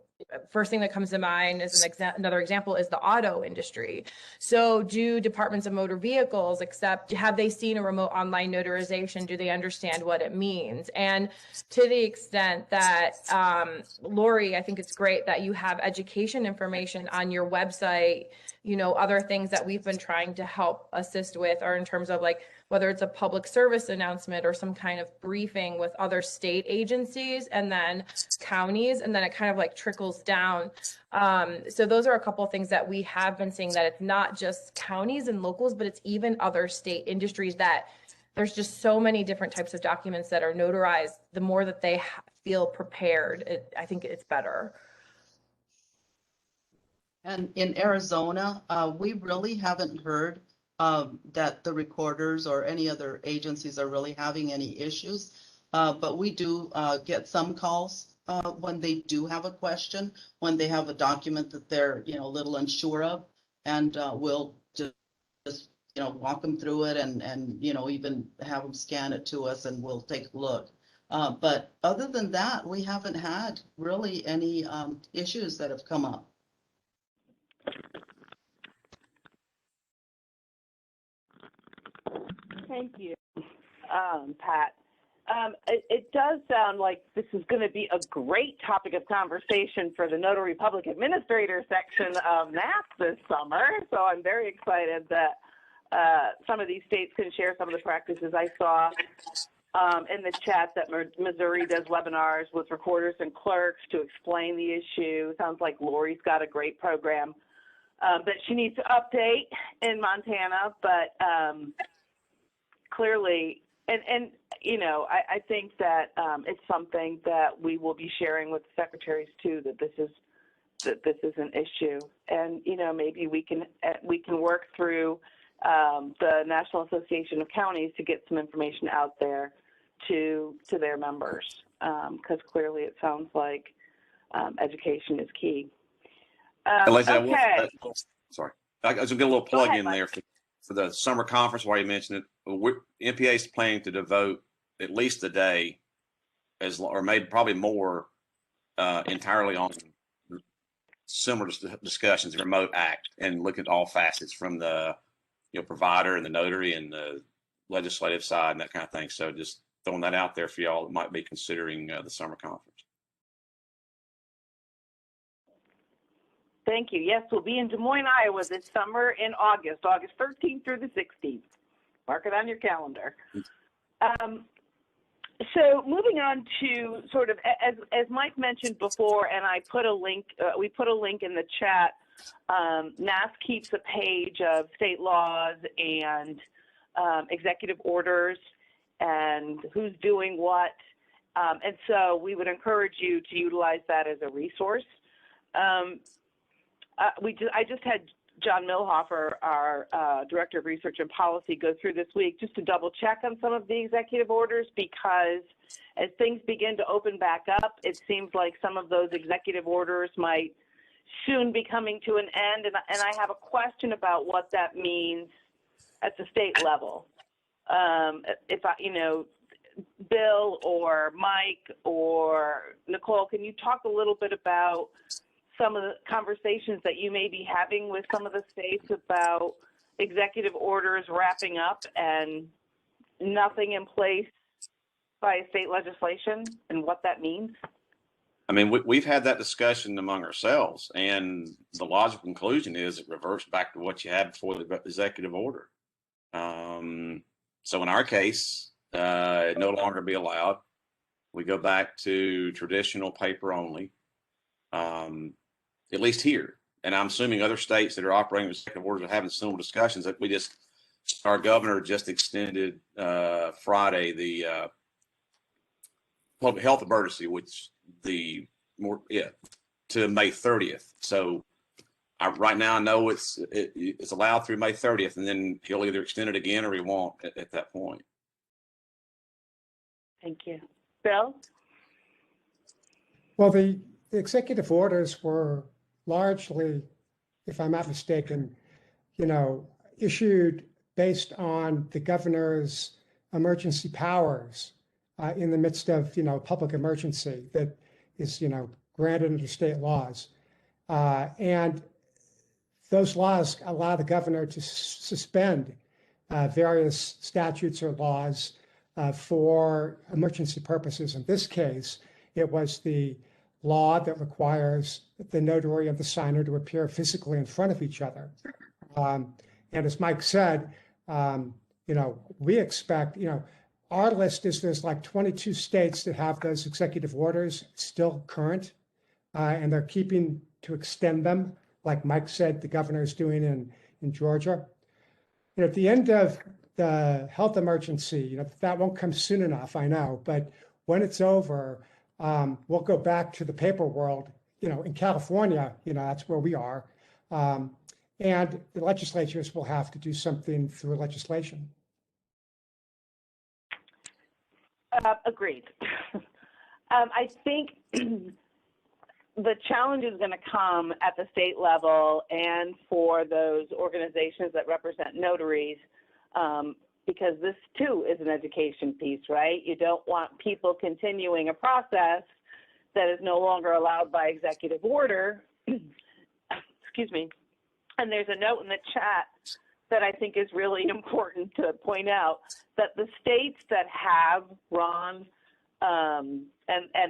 first thing that comes to mind is another example is the auto industry. So do departments of motor vehicles have they seen a remote online notarization? Do they understand what it means? And to the extent that, Lori, I think it's great that you have education information on your website. Other things that we've been trying to help assist with are in terms of whether it's a public service announcement or some kind of briefing with other state agencies and then counties, and then it kind of trickles down. So those are a couple of things that we have been seeing, that it's not just counties and locals, but it's even other state industries, that there's just so many different types of documents that are notarized. The more that they feel prepared, I think it's better. And in Arizona, we really haven't heard that the recorders or any other agencies are really having any issues. But we do get some calls when they do have a question, when they have a document that they're a little unsure of, and we'll just walk them through it and even have them scan it to us, and we'll take a look. But other than that, we haven't had really any issues that have come up. Thank you, Pat. It does sound like this is going to be a great topic of conversation for the Notary Public Administrator section of NASS this summer. So I'm very excited that some of these states can share some of the practices. I saw in the chat that Missouri does webinars with recorders and clerks to explain the issue. Sounds like Lori's got a great program that she needs to update in Montana, but clearly, and you know, I think that it's something that we will be sharing with the secretaries too, that this is an issue, and you know, maybe we can work through the National Association of Counties to get some information out there to their members, because clearly it sounds like education is key. Okay. Sorry, I was gonna get a little plug in there for the summer conference while you mentioned it. NPA is planning to devote at least a day, or maybe probably more, entirely on similar discussions, the Remote Act, and look at all facets from the provider and the notary and the legislative side and that kind of thing. So just throwing that out there for y'all that might be considering the summer conference. Thank you. Yes, we'll be in Des Moines, Iowa this summer in August 13th through the 16th. Mark it on your calendar. So moving on to sort of, as Mike mentioned before, and I put a link, we put a link in the chat. NASS keeps a page of state laws and executive orders and who's doing what. And so we would encourage you to utilize that as a resource. I just had John Milhofer, our Director of Research and Policy, go through this week just to double check on some of the executive orders, because as things begin to open back up, it seems like some of those executive orders might soon be coming to an end. And I have a question about what that means at the state level. If Bill or Mike or Nicole, can you talk a little bit about some of the conversations that you may be having with some of the states about executive orders wrapping up and nothing in place by state legislation and what that means? I mean, we've had that discussion among ourselves, and the logical conclusion is it reverts back to what you had before the executive order. So in our case, it no longer be allowed. We go back to traditional paper only. At least here, and I'm assuming other states that are operating with executive orders are having similar discussions. That our governor just extended Friday the public health emergency, which to May 30th. So right now I know it's allowed through May 30th, and then he'll either extend it again or he won't at that point. Thank you, Bill. Well, the executive orders were largely, if I'm not mistaken, issued based on the governor's emergency powers in the midst of, public emergency that is, granted under state laws. And those laws allow the governor to suspend various statutes or laws for emergency purposes. In this case, it was the law that requires the notary and the signer to appear physically in front of each other. And as Mike said, we expect, our list is there's like 22 states that have those executive orders still current, and they're keeping to extend them. Like Mike said, the governor is doing in Georgia. At the end of the health emergency, that won't come soon enough, I know, but when it's over, we'll go back to the paper world, in California, that's where we are. And the legislatures will have to do something through legislation. Agreed. I think the challenge is going to come at the state level and for those organizations that represent notaries, because this too is an education piece, right? You don't want people continuing a process that is no longer allowed by executive order. Excuse me. And there's a note in the chat that I think is really important to point out, that the states that have RON and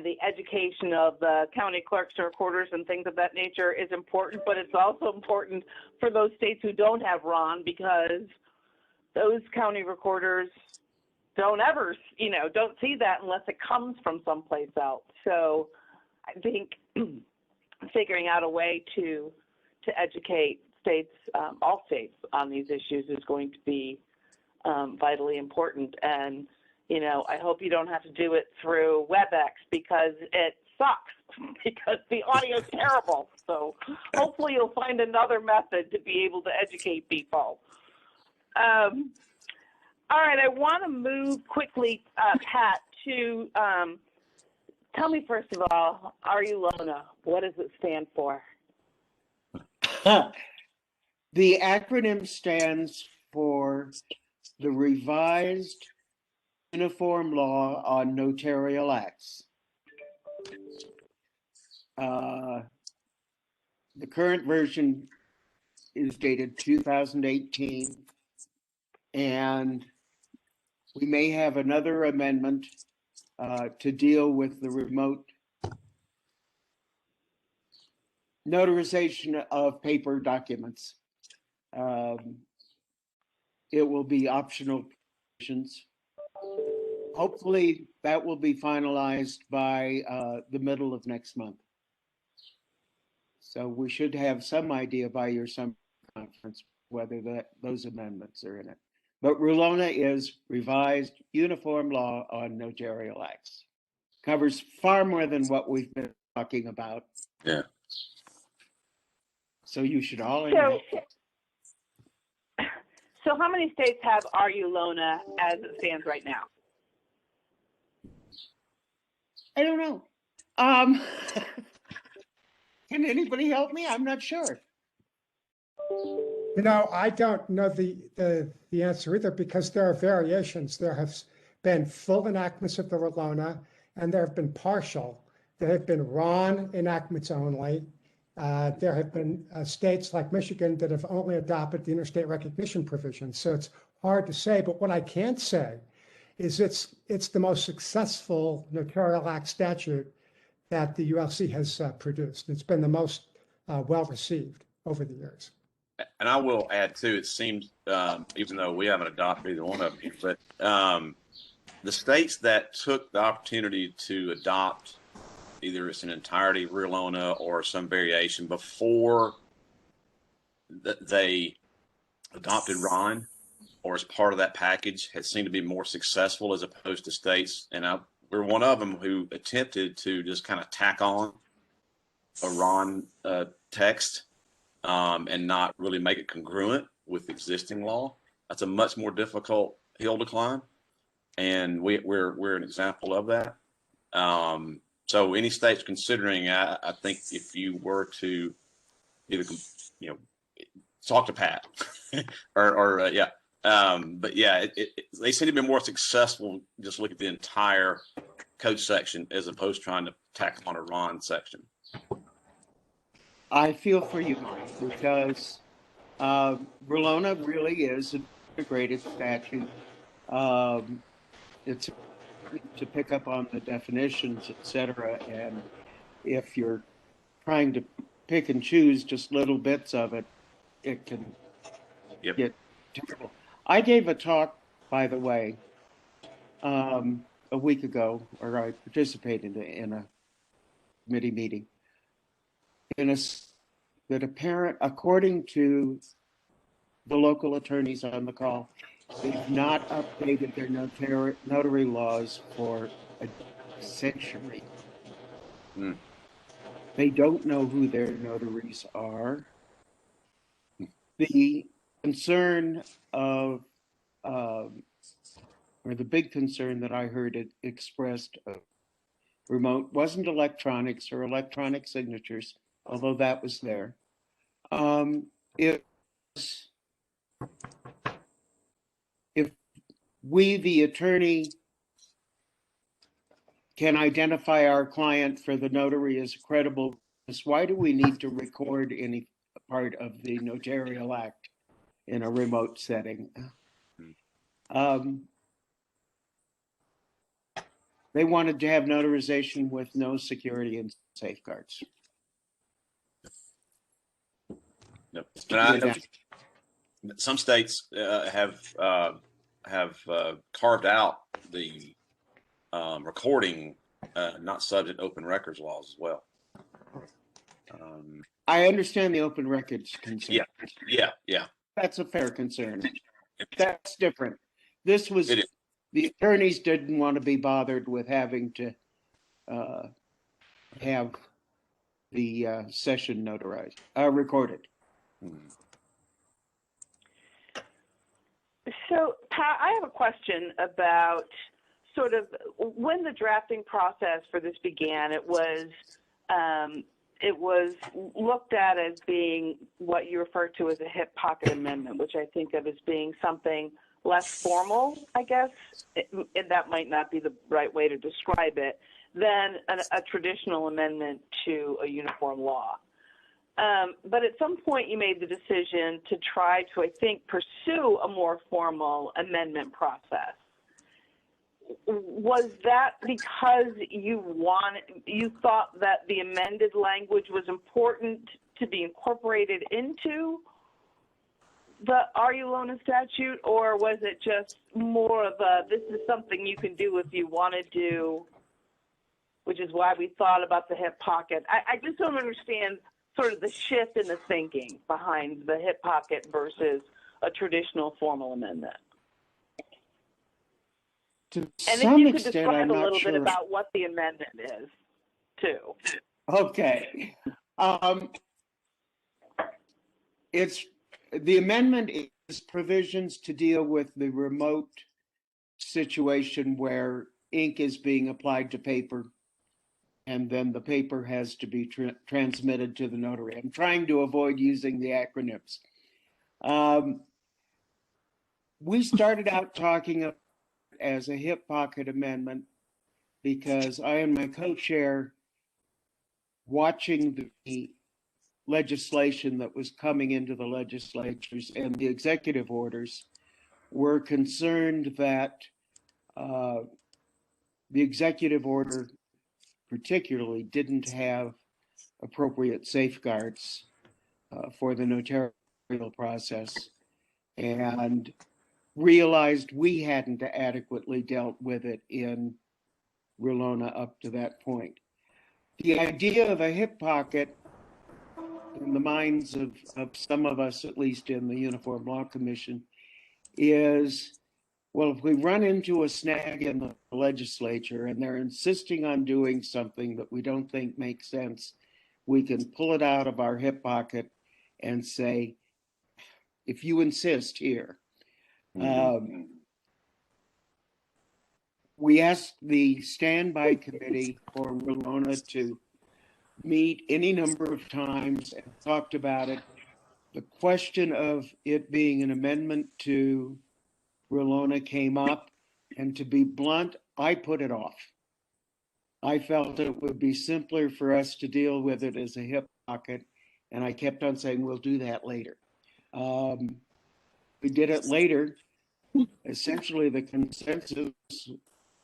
the education of the county clerks and recorders and things of that nature is important, but it's also important for those states who don't have RON, because those county recorders don't ever, don't see that unless it comes from someplace else. So I think figuring out a way to educate states, all states, on these issues is going to be vitally important. And I hope you don't have to do it through WebEx, because it sucks, because the audio is terrible. So hopefully you'll find another method to be able to educate people. All right, I want to move quickly, Pat, to tell me first of all, RULONA, what does it stand for? The acronym stands for the Revised Uniform Law on Notarial Acts. The current version is dated 2018, and we may have another amendment to deal with the remote notarization of paper documents. It will be optional provisions. Hopefully that will be finalized by the middle of next month. So we should have some idea by your summer conference whether those amendments are in it. But RULONA is Revised Uniform Law on Notarial Acts. Covers far more than what we've been talking about. Yeah. So you should all. So how many states have RULONA as it stands right now? I don't know. Can anybody help me? I'm not sure. I don't know the answer either, because there are variations. There have been full enactments of the RULONA, and there have been partial. There have been RON enactments only. There have been states like Michigan that have only adopted the interstate recognition provision. So it's hard to say, but what I can say is it's the most successful Notarial Act statute that the ULC has produced. It's been the most well-received over the years. And I will add too, it seems, even though we haven't adopted either one of them, but the states that took the opportunity to adopt either it's an entirety RULONA or some variation before they adopted RON, or as part of that package, has seemed to be more successful as opposed to states. And we're one of them who attempted to just kind of tack on a RON text and not really make it congruent with existing law. That's a much more difficult hill to climb, and we're an example of that. So any states considering, I think if you were to either, talk to Pat or yeah. But yeah, they seem to be more successful. Just look at the entire code section as opposed to trying to tack on a RON section. I feel for you, because RULONA really is an integrated statute. It's to pick up on the definitions, etc. And if you're trying to pick and choose just little bits of it, it can get terrible. I gave a talk, by the way, a week ago, or I participated in a committee meeting, that according to the local attorneys on the call, they've not updated their notary laws for a century. Mm. They don't know who their notaries are. The concern of, or the big concern that I heard it expressed of remote wasn't electronics or electronic signatures, although that was there. It was, if we, the attorney, can identify our client for the notary as a credible witness, why do we need to record any part of the Notarial Act? in a remote setting. They wanted to have notarization with no security and safeguards. Yep. And some states have carved out the recording not subject to open records laws as well. I understand the open records concern. Yeah. That's a fair concern. That's different. This was, the attorneys didn't want to be bothered with having to have the session notarized, recorded. So, Pat, I have a question about sort of when the drafting process for this began. It was looked at as being what you refer to as a hip pocket amendment, which I think of as being something less formal, I guess, and that might not be the right way to describe it, than a traditional amendment to a uniform law. But at some point you made the decision to try to, I think, pursue a more formal amendment process. Was that because you thought that the amended language was important to be incorporated into the RU-LONA statute, or was it just more of this is something you can do if you want to do, which is why we thought about the hip pocket? I just don't understand sort of the shift in the thinking behind the hip pocket versus a traditional formal amendment. To And some if you could extent, describe I'm a not little sure. bit about what the amendment is, too. Okay. The amendment is provisions to deal with the remote situation where ink is being applied to paper, and then the paper has to be transmitted to the notary. I'm trying to avoid using the acronyms. We started out talking about it as a hip pocket amendment because I and my co-chair, watching the legislation that was coming into the legislatures and the executive orders, were concerned that the executive order particularly didn't have appropriate safeguards for the notarial process, and realized we hadn't adequately dealt with it in RU-LONA up to that point. The idea of a hip pocket, in the minds of some of us, at least in the Uniform Law Commission, is, well, if we run into a snag in the legislature and they're insisting on doing something that we don't think makes sense, we can pull it out of our hip pocket and say, if you insist here. We asked the standby committee for RU-LONA to meet any number of times and talked about it. The question of it being an amendment to RU-LONA came up, and to be blunt, I put it off. I felt it would be simpler for us to deal with it as a hip pocket, and I kept on saying, we'll do that later. We did it later. Essentially, the consensus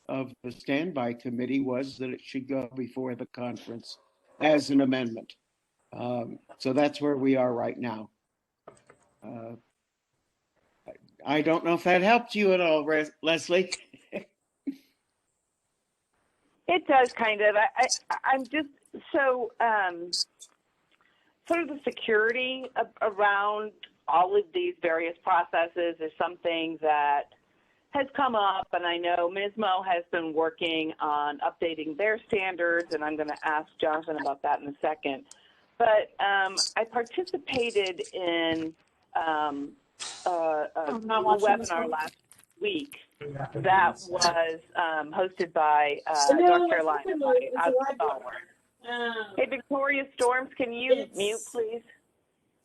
of the standby committee was that it should go before the conference as an amendment. So that's where we are right now. I don't know if that helped you at all, Leslie. It does kind of. I'm just so sort of the security around all of these various processes is something that has come up, and I know MISMO has been working on updating their standards, and I'm going to ask Jonathan about that in a second. But I participated in a webinar last week that was hosted by North Carolina, by Hey, Victoria Storms, can you mute, please?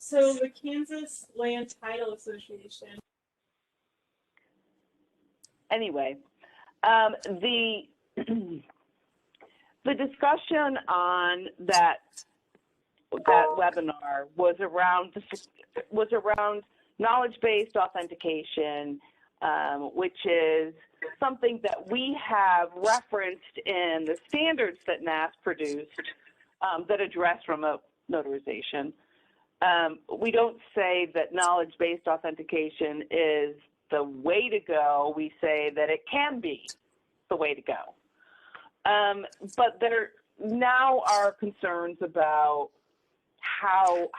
So the Kansas Land Title Association. Anyway, the discussion on that webinar was around knowledge-based authentication, which is something that we have referenced in the standards that NASS produced that address remote notarization. We don't say that knowledge-based authentication is the way to go. We say that it can be the way to go. But there now are concerns about how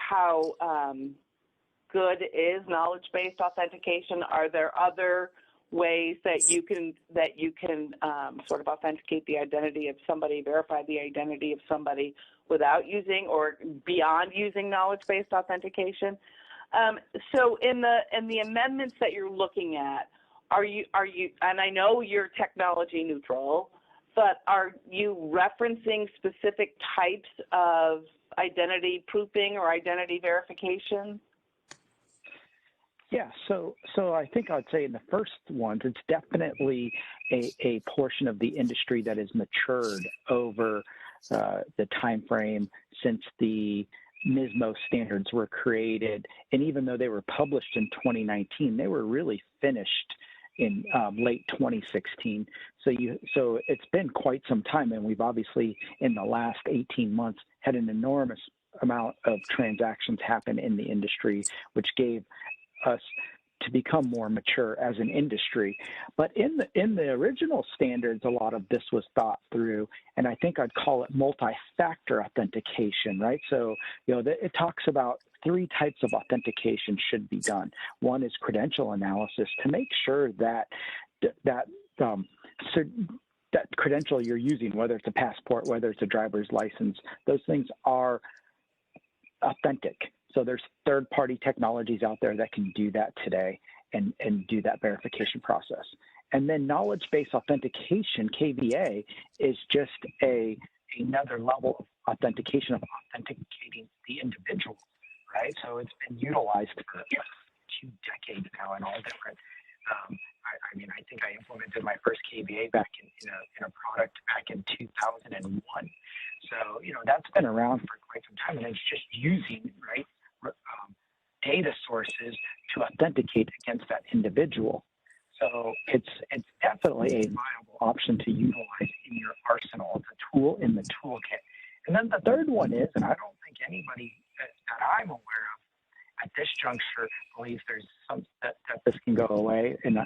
good is knowledge-based authentication. Are there other ways that you can sort of authenticate the identity of somebody, verify the identity of somebody without using or beyond using knowledge-based authentication? So in the amendments that you're looking at, are you, and I know you're technology neutral, but are you referencing specific types of identity proofing or identity verification? Yeah, so I think I'd say in the first ones, it's definitely a portion of the industry that has matured over the time frame since the NISMO standards were created. And even though they were published in 2019, they were really finished in late 2016. So it's been quite some time, and we've obviously in the last 18 months had an enormous amount of transactions happen in the industry, which gave us to become more mature as an industry. But in the original standards, a lot of this was thought through, and I think I'd call it multi-factor authentication, right? So, it talks about 3 types of authentication should be done. One is credential analysis to make sure that that credential you're using, whether it's a passport, whether it's a driver's license, those things are authentic. So there's third-party technologies out there that can do that today and do that verification process. And then knowledge-based authentication, KBA, is just another level of authentication of authenticating the individual, right? So it's been utilized for 2 decades now in all different. I think I implemented my first KBA back in a product back in 2001. So that's been around for quite some time, and it's just using data sources to authenticate against that individual. So it's definitely a viable option to utilize in your arsenal. It's a tool in the toolkit. And then the third one is, and I don't think anybody that I'm aware of at this juncture believes there's that this can go away. And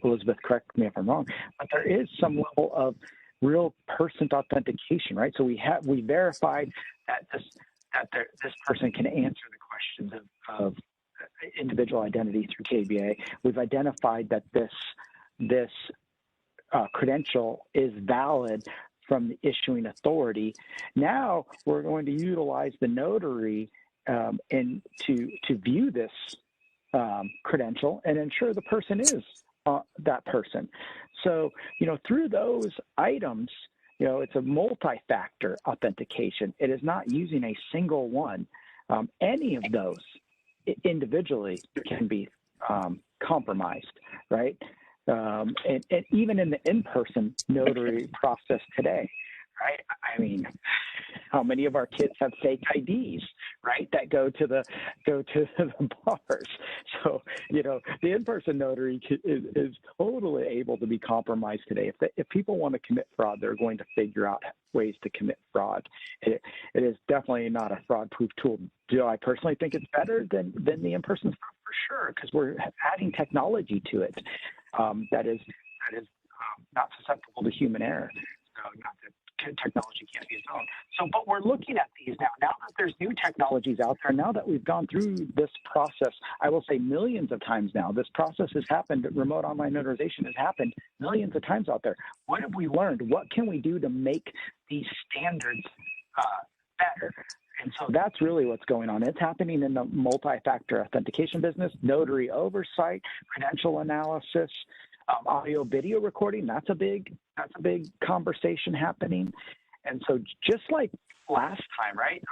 Elizabeth, correct me if I'm wrong, but there is some level of real person authentication, right? So we verified that this person can answer the questions of individual identity through KBA. We've identified that this credential is valid from the issuing authority. Now we're going to utilize the notary and to view this credential and ensure the person is that person. So through those items, it's a multi-factor authentication. It is not using a single one. Any of those individually can be compromised, right? And even in the in-person notary process today, right? I mean, how many of our kids have fake IDs, right? That go to the bars. So, the in-person notary is totally able to be compromised today. If people want to commit fraud, they're going to figure out ways to commit fraud. It is definitely not a fraud-proof tool. Do I personally think it's better than the in-person stuff? For sure, because we're adding technology to it that is not susceptible to human error. So not that technology can't be its own. So, but we're looking at these now. Now that there's new technologies out there, now that we've gone through this process, I will say millions of times now, this process has happened, remote online notarization has happened millions of times out there. What have we learned? What can we do to make these standards better? And so that's really what's going on. It's happening in the multi-factor authentication business, notary oversight, credential analysis, audio video recording. That's a big conversation happening. And so just like last time, right?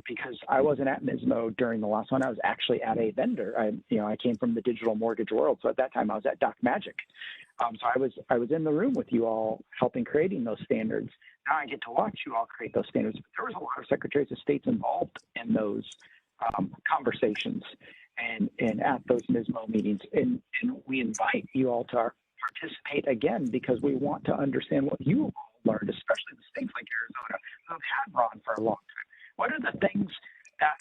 Because I wasn't at NISMO during the last one, I was actually at a vendor. I came from the digital mortgage world. So at that time I was at Doc Magic. So I was in the room with you all helping creating those standards. Now I get to watch you all create those standards. But there was a lot of secretaries of states involved in those conversations. and at those MISMO meetings. And we invite you all to participate again, because we want to understand what you all learned, especially the states like Arizona who have had Ron for a long time. What are the things that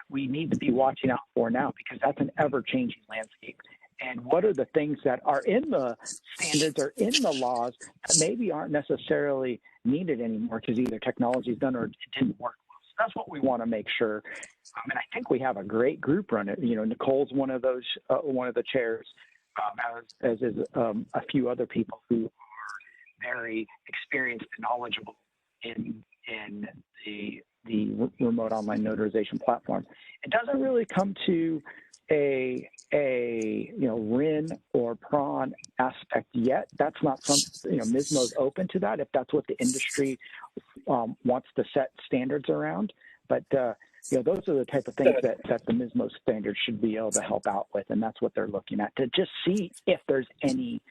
we need to be watching out for now, because that's an ever-changing landscape? And what are the things that are in the standards or in the laws that maybe aren't necessarily needed anymore because either technology is done or it didn't work well? So that's what we want to make sure. And I think we have a great group running. You know, Nicole's one of those, one of the chairs, as is a few other people who are very experienced and knowledgeable in the remote online notarization platform. It doesn't really come to a RIN or PRON aspect yet. That's not something, MISMO's open to that if that's what the industry wants to set standards around. But those are the type of things that the MISMO standards should be able to help out with, and that's what they're looking at, to just see if there's any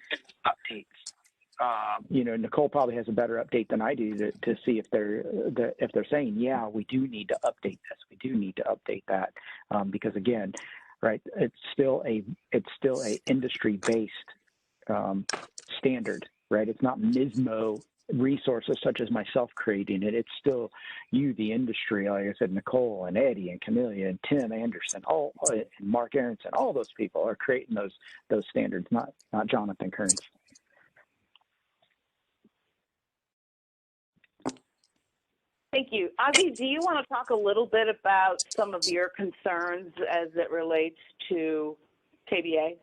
updates. Nicole probably has a better update than I do to see if they're saying, yeah, we do need to update this, we do need to update that, because again, right, it's still a industry-based standard, right? It's not MISMO resources such as myself creating it. It's still you, the industry, like I said, Nicole and Eddie and Camelia and Tim Anderson, and Mark Aronson, all those people are creating those standards, not Jonathan Kearns. Thank you. Ozzy, do you want to talk a little bit about some of your concerns as it relates to KBA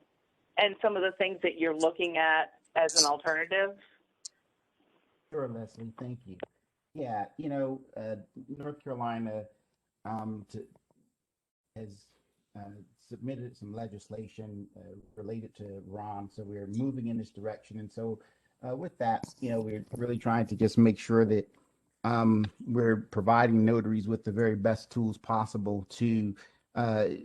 and some of the things that you're looking at as an alternative? Sure, Leslie, thank you. Yeah, North Carolina has submitted some legislation related to RON, so we're moving in this direction. And so with that, we're really trying to just make sure that we're providing notaries with the very best tools possible to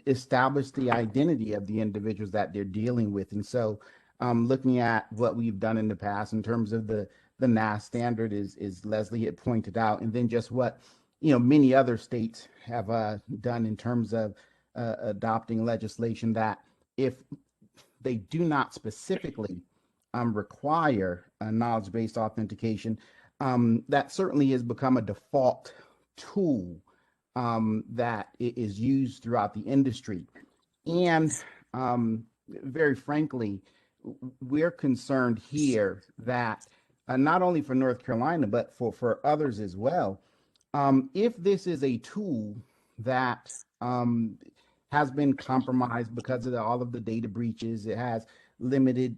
establish the identity of the individuals that they're dealing with. And so looking at what we've done in the past in terms of the NASS standard, is Leslie had pointed out, and then just what many other states have done in terms of adopting legislation that if they do not specifically require knowledge-based authentication, that certainly has become a default tool that is used throughout the industry. And very frankly, we're concerned here that not only for North Carolina, but for others as well, if this is a tool that has been compromised because of all of the data breaches, it has limited,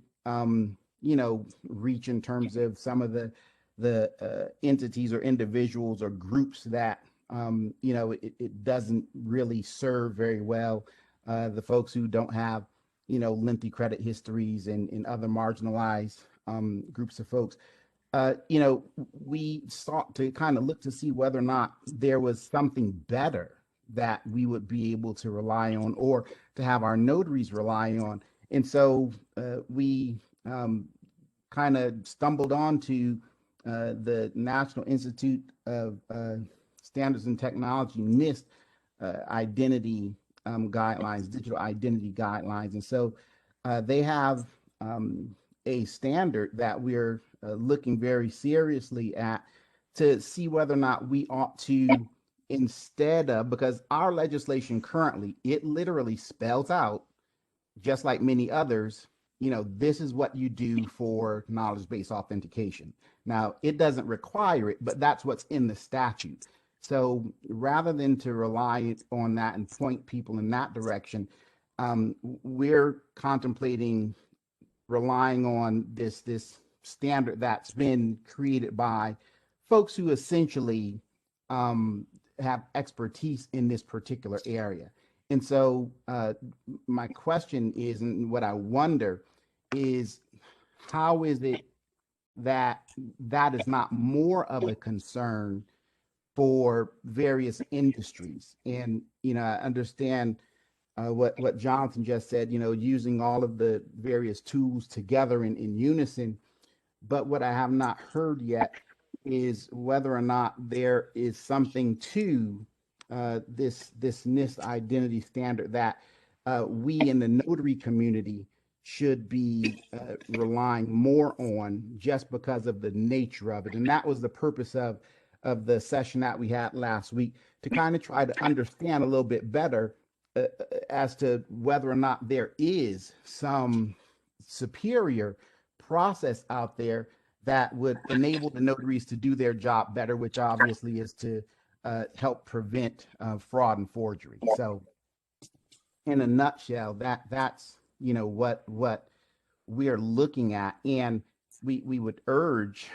reach in terms of some of the entities or individuals or groups that, it doesn't really serve very well. The folks who don't have, lengthy credit histories and other marginalized groups of folks. We sought to kind of look to see whether or not there was something better that we would be able to rely on or to have our notaries rely on. And so we kind of stumbled onto the National Institute of Standards and Technology, NIST, identity guidelines, digital identity guidelines. And so they have a standard that we're looking very seriously at to see whether or not we ought to, instead of, because our legislation currently, it literally spells out, just like many others, this is what you do for knowledge-based authentication. Now, it doesn't require it, but that's what's in the statute. So rather than to rely on that and point people in that direction, we're contemplating relying on this standard that's been created by folks who essentially have expertise in this particular area. And so my question is, and what I wonder is, how is it that is not more of a concern for various industries? And, I understand what Jonathan just said, using all of the various tools together in unison. But what I have not heard yet is whether or not there is something to this NIST identity standard that we in the notary community should be relying more on just because of the nature of it. And that was the purpose of the session that we had last week, to kind of try to understand a little bit better as to whether or not there is some superior process out there that would enable the notaries to do their job better, which obviously is to help prevent fraud and forgery. So in a nutshell, that's what we're looking at. And we would urge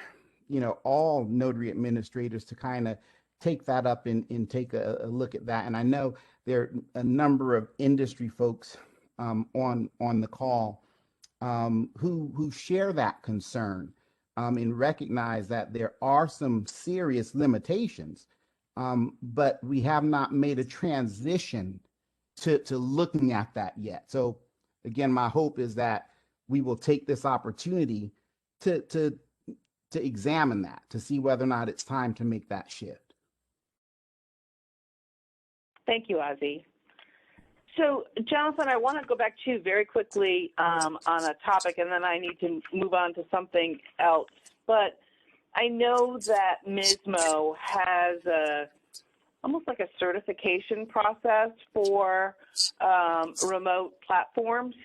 all notary administrators to kind of take that up and take a look at that. And I know there are a number of industry folks on the call who share that concern and recognize that there are some serious limitations, but we have not made a transition to looking at that yet. So again, my hope is that we will take this opportunity to examine that, to see whether or not it's time to make that shift. Thank you, Ozzie. So, Jonathan, I want to go back to you very quickly on a topic, and then I need to move on to something else. But I know that MISMO has almost like a certification process for remote platforms.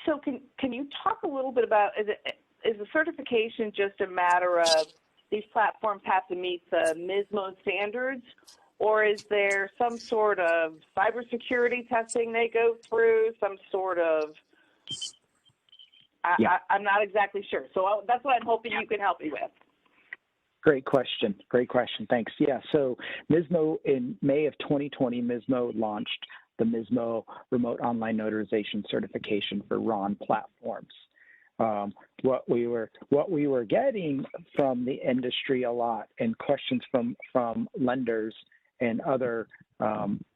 So can you talk a little bit about, is the certification just a matter of these platforms have to meet the MISMO standards, or is there some sort of cybersecurity testing they go through, some sort of, I'm not exactly sure. So that's what I'm hoping you can help me with. Great question. Great question. Thanks. Yeah. So MISMO in May of 2020, MISMO launched the MISMO Remote Online Notarization Certification for RON platforms. What we were getting from the industry a lot, and questions from lenders and other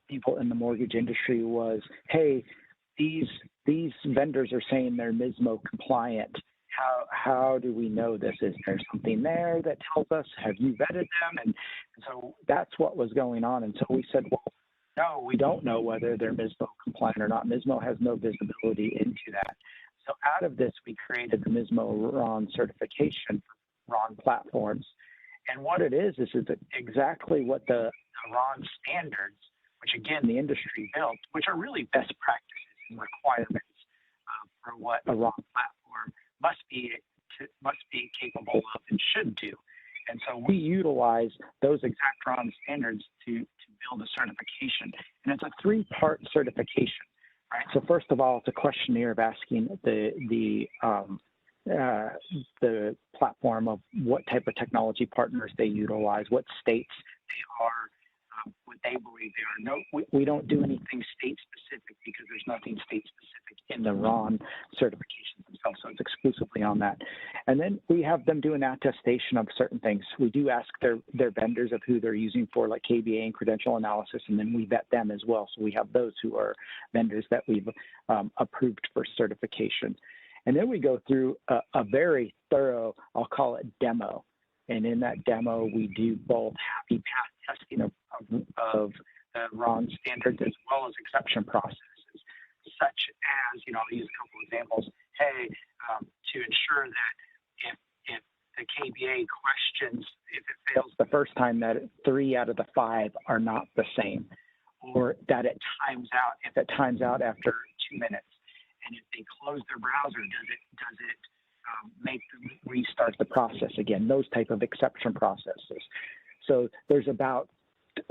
people in the mortgage industry was, hey, these vendors are saying they're MISMO compliant. How do we know this? Is there something there that tells us? Have you vetted them? And so that's what was going on. And so we said, well, no, we don't know whether they're MISMO compliant or not. MISMO has no visibility into that. So out of this, we created the MISMO RON certification for RON platforms. And what it is exactly what the RON standards, which again, the industry built, which are really best practices and requirements for what a RON platform must be capable of and should do. And so we utilize those exact RON standards to build a certification. And it's a three-part certification, right? So first of all, it's a questionnaire of asking the platform of what type of technology partners they utilize, what states they are, what they believe they are. No, we don't do anything state-specific because there's nothing state-specific in the RON certifications themselves, so it's exclusively on that. And then we have them do an attestation of certain things. We do ask their vendors of who they're using for, like KBA and credential analysis, and then we vet them as well. So we have those who are vendors that we've approved for certification. And then we go through a very thorough, I'll call it demo. And in that demo, we do both happy path testing of RON standards as well as exception processes, such as, I'll use a couple examples. Hey, to ensure that if the KBA questions, if it fails the first time, that 3 out of the 5 are not the same, or that it times out, if it times out after 2 minutes. And if they close their browser, does it make them restart the process again? Those type of exception processes. So there's about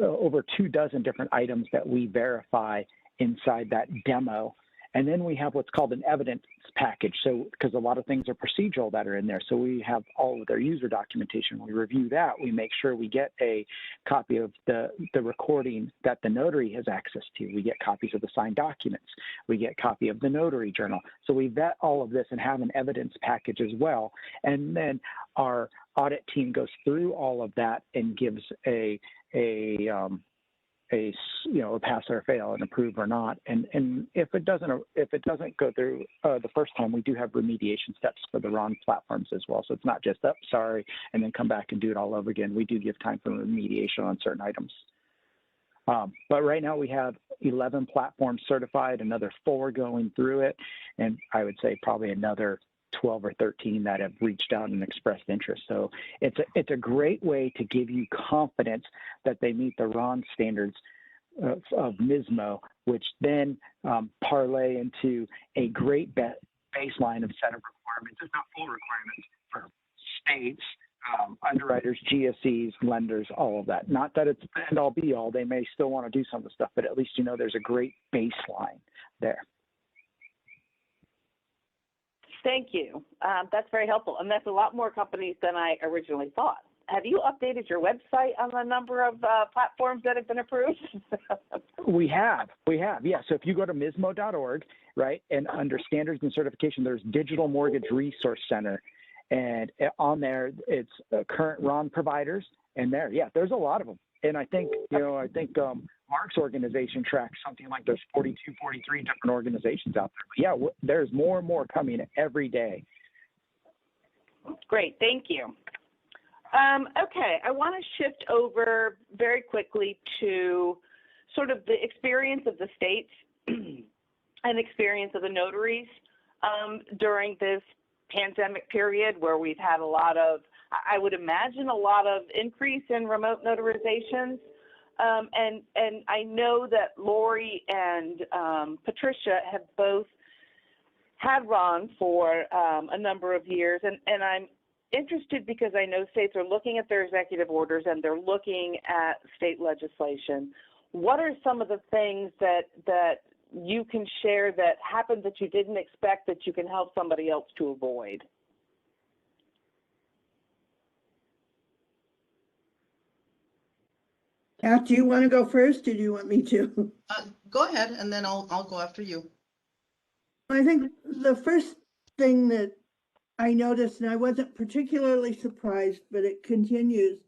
over 24 different items that we verify inside that demo. And then we have what's called an evidence package. So, because a lot of things are procedural that are in there. So we have all of their user documentation. We review that. We make sure we get a copy of the recording that the notary has access to. We get copies of the signed documents. We get a copy of the notary journal. So we vet all of this and have an evidence package as well. And then our audit team goes through all of that and gives a a pass or fail, an approve or not. And if it doesn't go through the first time, we do have remediation steps for the RON platforms as well. So it's not just sorry and then come back and do it all over again. We do give time for remediation on certain items. But right now we have 11 platforms certified, another 4 going through it, and I would say probably another 12 or 13 that have reached out and expressed interest. So it's a great way to give you confidence that they meet the RON standards of NISMO, which then parlay into a great baseline of set of requirements, if not full requirements, for states, underwriters, GSEs, lenders, all of that. Not that it's the end all be all. They may still want to do some of the stuff, but at least there's a great baseline there. Thank you. That's very helpful. And that's a lot more companies than I originally thought. Have you updated your website on the number of platforms that have been approved? We have. Yeah. So if you go to mismo.org, right, and under standards and certification, there's Digital Mortgage Resource Center. And on there, it's current RON providers. And there's a lot of them. And I think, Mark's organization tracks something like there's 42, 43 different organizations out there. But there's more and more coming every day. Great, thank you. Okay, I want to shift over very quickly to sort of the experience of the states and experience of the notaries during this pandemic period where we've had a lot of, I would imagine, a lot of increase in remote notarizations. And I know that Lori and Patricia have both had RON for a number of years, and I'm interested because I know states are looking at their executive orders and they're looking at state legislation. What are some of the things that you can share that happened that you didn't expect that you can help somebody else to avoid? Pat, do you want to go first, or do you want me to? Go ahead, and then I'll go after you. I think the first thing that I noticed, and I wasn't particularly surprised, but it continues,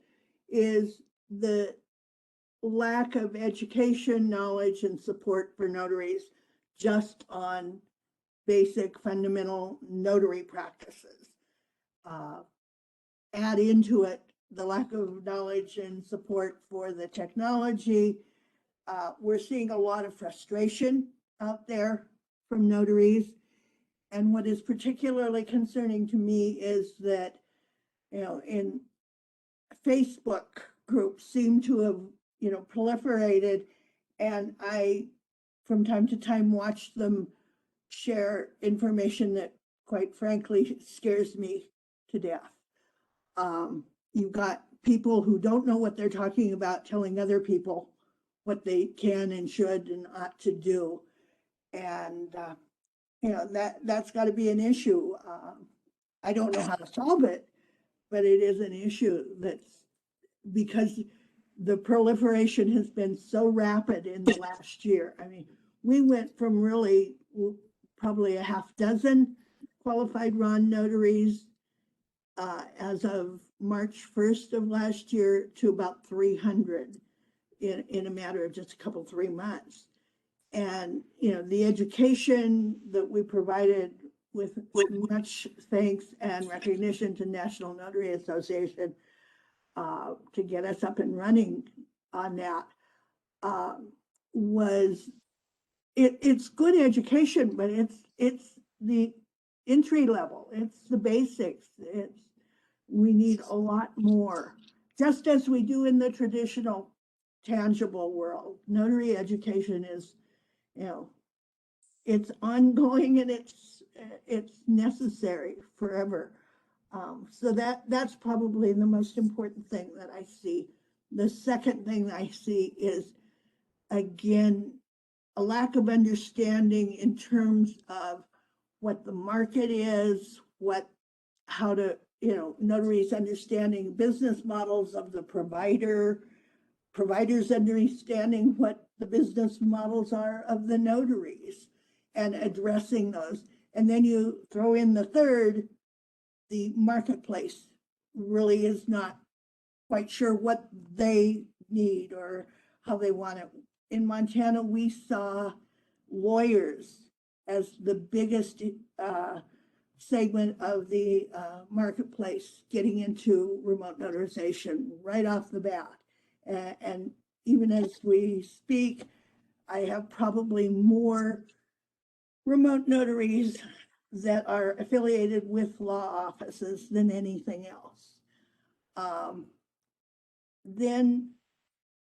is the lack of education, knowledge, and support for notaries just on basic fundamental notary practices. Add into it the lack of knowledge and support for the technology. We're seeing a lot of frustration out there from notaries. And what is particularly concerning to me is that, in Facebook groups seem to have, proliferated. And I, from time to time, watch them share information that, quite frankly, scares me to death. You've got people who don't know what they're talking about telling other people what they can and should and ought to do. And, that's got to be an issue. I don't know how to solve it, but it is an issue that's because the proliferation has been so rapid in the last year. I mean, we went from really probably a half dozen qualified RON notaries as of March 1st of last year to about 300 in a matter of just a couple, 3 months. And, the education that we provided with much thanks and recognition to National Notary Association to get us up and running on that it's good education, but it's the entry level, it's the basics. We need a lot more, just as we do in the traditional tangible world. Notary education is, it's ongoing and it's necessary forever. So that's probably the most important thing that I see. The second thing that I see is, again, a lack of understanding in terms of what the market is, how to, notaries understanding business models of the providers understanding what the business models are of the notaries and addressing those. And then you throw in the third, the marketplace really is not quite sure what they need or how they want it. In Montana, we saw lawyers as the biggest segment of the marketplace getting into remote notarization right off the bat. And even as we speak, I have probably more remote notaries that are affiliated with law offices than anything else. Then,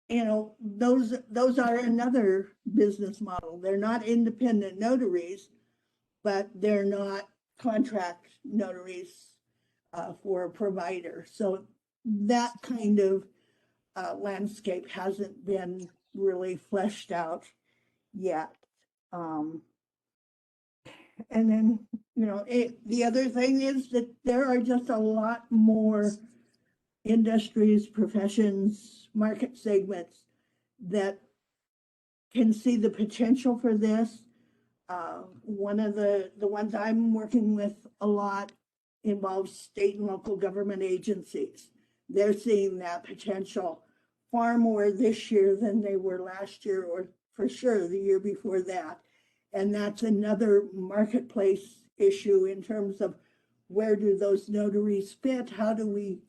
you know, those are another business model. They're not independent notaries, but they're not contract notaries for a provider. So that kind of landscape hasn't been really fleshed out yet. And then, you know, the other thing is that there are just a lot more industries, professions, market segments that can see the potential for this. One of the ones I'm working with a lot involves state and local government agencies. They're seeing that potential far more this year than they were last year, or for sure the year before that. And that's another marketplace issue in terms of where do those notaries fit? How do we,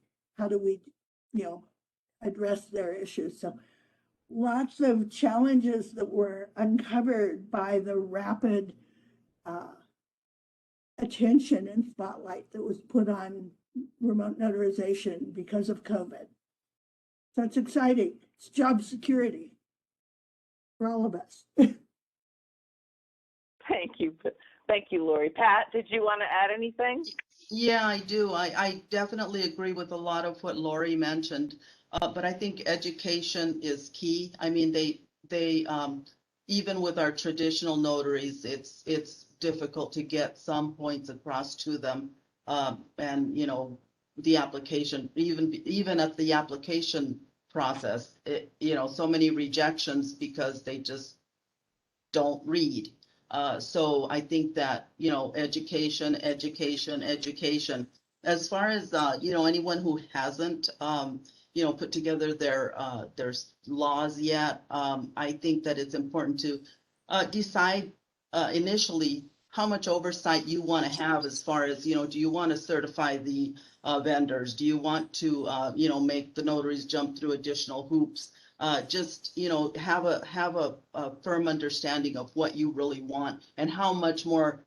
you know, address their issues? So lots of challenges that were uncovered by the rapid attention and spotlight that was put on remote notarization because of COVID. So it's exciting. It's job security for all of us. Thank you. Thank you, Lori. Pat, did you want to add anything? Yeah, I do. I definitely agree with a lot of what Lori mentioned, but I think education is key. I mean, they even with our traditional notaries, it's difficult to get some points across to them, and you know, the application, even at the application process, you know, so many rejections because they just don't read. So I think that, you know, education. As far as, you know, anyone who hasn't, you know, put together their laws yet, I think that it's important to decide initially how much oversight you want to have as far as, you know, do you want to certify the vendors? Do you want to, you know, make the notaries jump through additional hoops? Just, you know, have a firm understanding of what you really want and how much more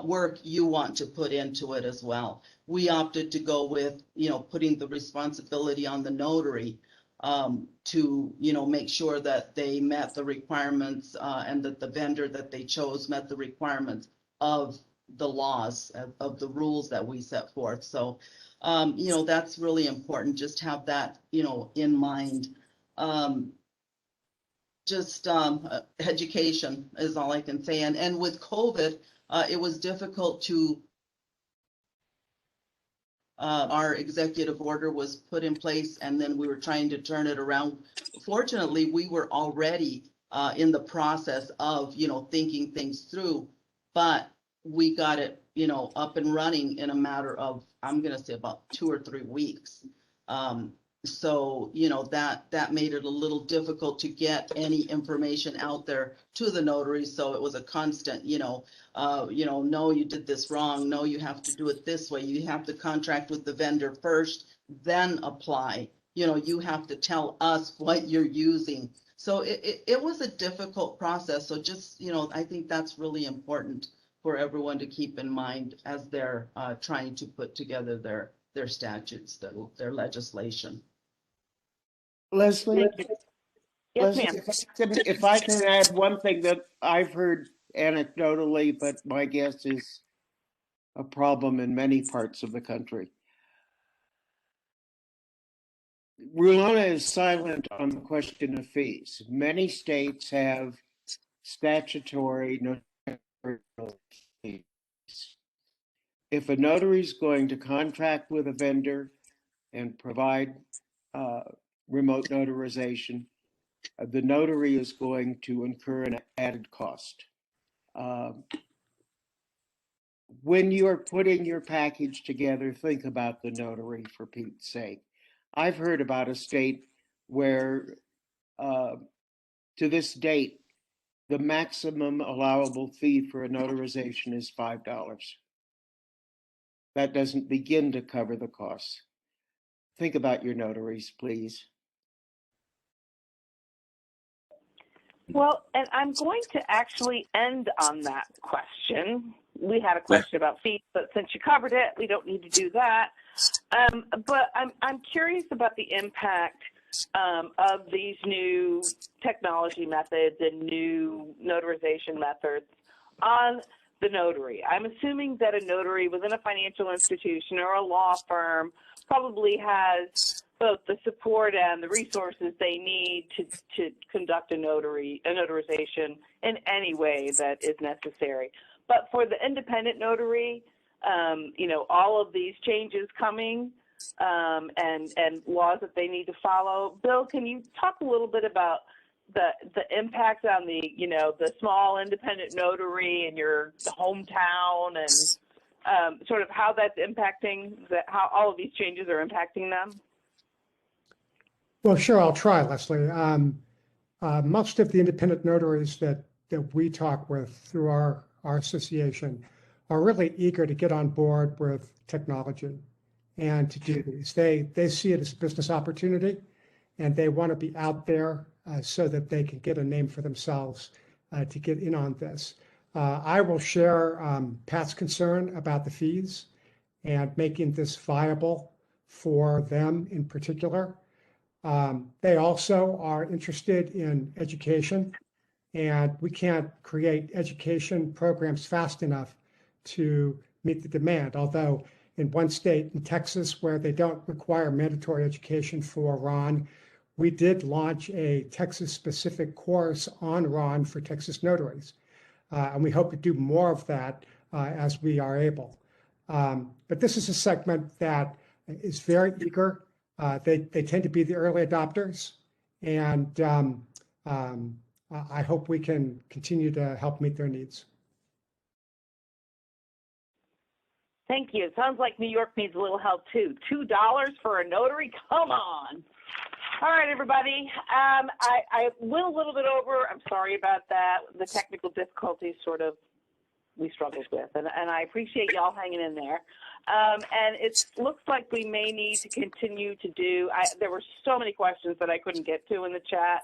work you want to put into it as well. We opted to go with, you know, putting the responsibility on the notary to, you know, make sure that they met the requirements and that the vendor that they chose met the requirements of the laws, of the rules that we set forth. So, you know, that's really important. Just have that, you know, in mind. Education is all I can say. And with COVID, it was difficult to, our executive order was put in place and then we were trying to turn it around. Fortunately, we were already in the process of, you know, thinking things through, but we got it, you know, up and running in a matter of, I'm going to say about 2 or 3 weeks. So, you know, that made it a little difficult to get any information out there to the notaries. So it was a constant, no, you did this wrong. No, you have to do it this way. You have to contract with the vendor first, then apply. You know, you have to tell us what you're using. So it was a difficult process. So just, you know, I think that's really important for everyone to keep in mind as they're trying to put together their statutes, their legislation. Leslie, Yes, Leslie, ma'am. if I can add one thing that I've heard anecdotally, but my guess is a problem in many parts of the country. Rulona is silent on the question of fees. Many states have statutory notarial fees. If a notary is going to contract with a vendor and provide remote notarization, the notary is going to incur an added cost. When you're putting your package together, think about the notary, for Pete's sake. I've heard about a state where to this date, the maximum allowable fee for a notarization is $5. That doesn't begin to cover the costs. Think about your notaries, please. Well, and I'm going to actually end on that question. We had a question about fees, but since you covered it, we don't need to do that. But I'm curious about the impact of these new technology methods and new notarization methods on the notary. I'm assuming that a notary within a financial institution or a law firm probably has both the support and the resources they need to conduct a notarization in any way that is necessary. But for the independent notary, you know, all of these changes coming and laws that they need to follow. Bill, can you talk a little bit about the impact on the, you know, the small independent notary in your hometown and sort of how that's impacting, how all of these changes are impacting them? Well, sure, I'll try, Leslie. Most of the independent notaries that we talk with through our association are really eager to get on board with technology and to do these. They see it as a business opportunity, and they want to be out there so that they can get a name for themselves to get in on this. I will share Pat's concern about the fees and making this viable for them in particular. They also are interested in education, and we can't create education programs fast enough to meet the demand. Although in one state, in Texas, where they don't require mandatory education for RON, we did launch a Texas-specific course on RON for Texas notaries. And we hope to do more of that as we are able. But this is a segment that is very eager. They tend to be the early adopters, and I hope we can continue to help meet their needs. Thank you. It sounds like New York needs a little help too. $2 for a notary? Come on. All right, everybody. I went a little bit over. I'm sorry about that. The technical difficulties sort of we struggled with, and I appreciate y'all hanging in there. And it looks like we may need to continue to do, there were so many questions that I couldn't get to in the chat,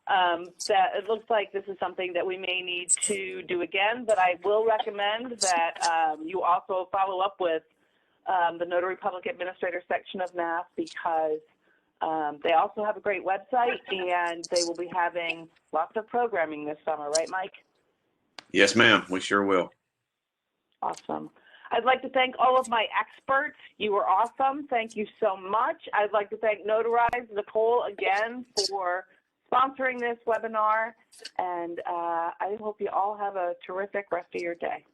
that it looks like this is something that we may need to do again, but I will recommend that you also follow up with the Notary Public Administrator section of NASS, because they also have a great website, and they will be having lots of programming this summer, right, Mike? Yes, ma'am. We sure will. Awesome. I'd like to thank all of my experts. You were awesome. Thank you so much. I'd like to thank Notarize Nicole again for sponsoring this webinar, and I hope you all have a terrific rest of your day.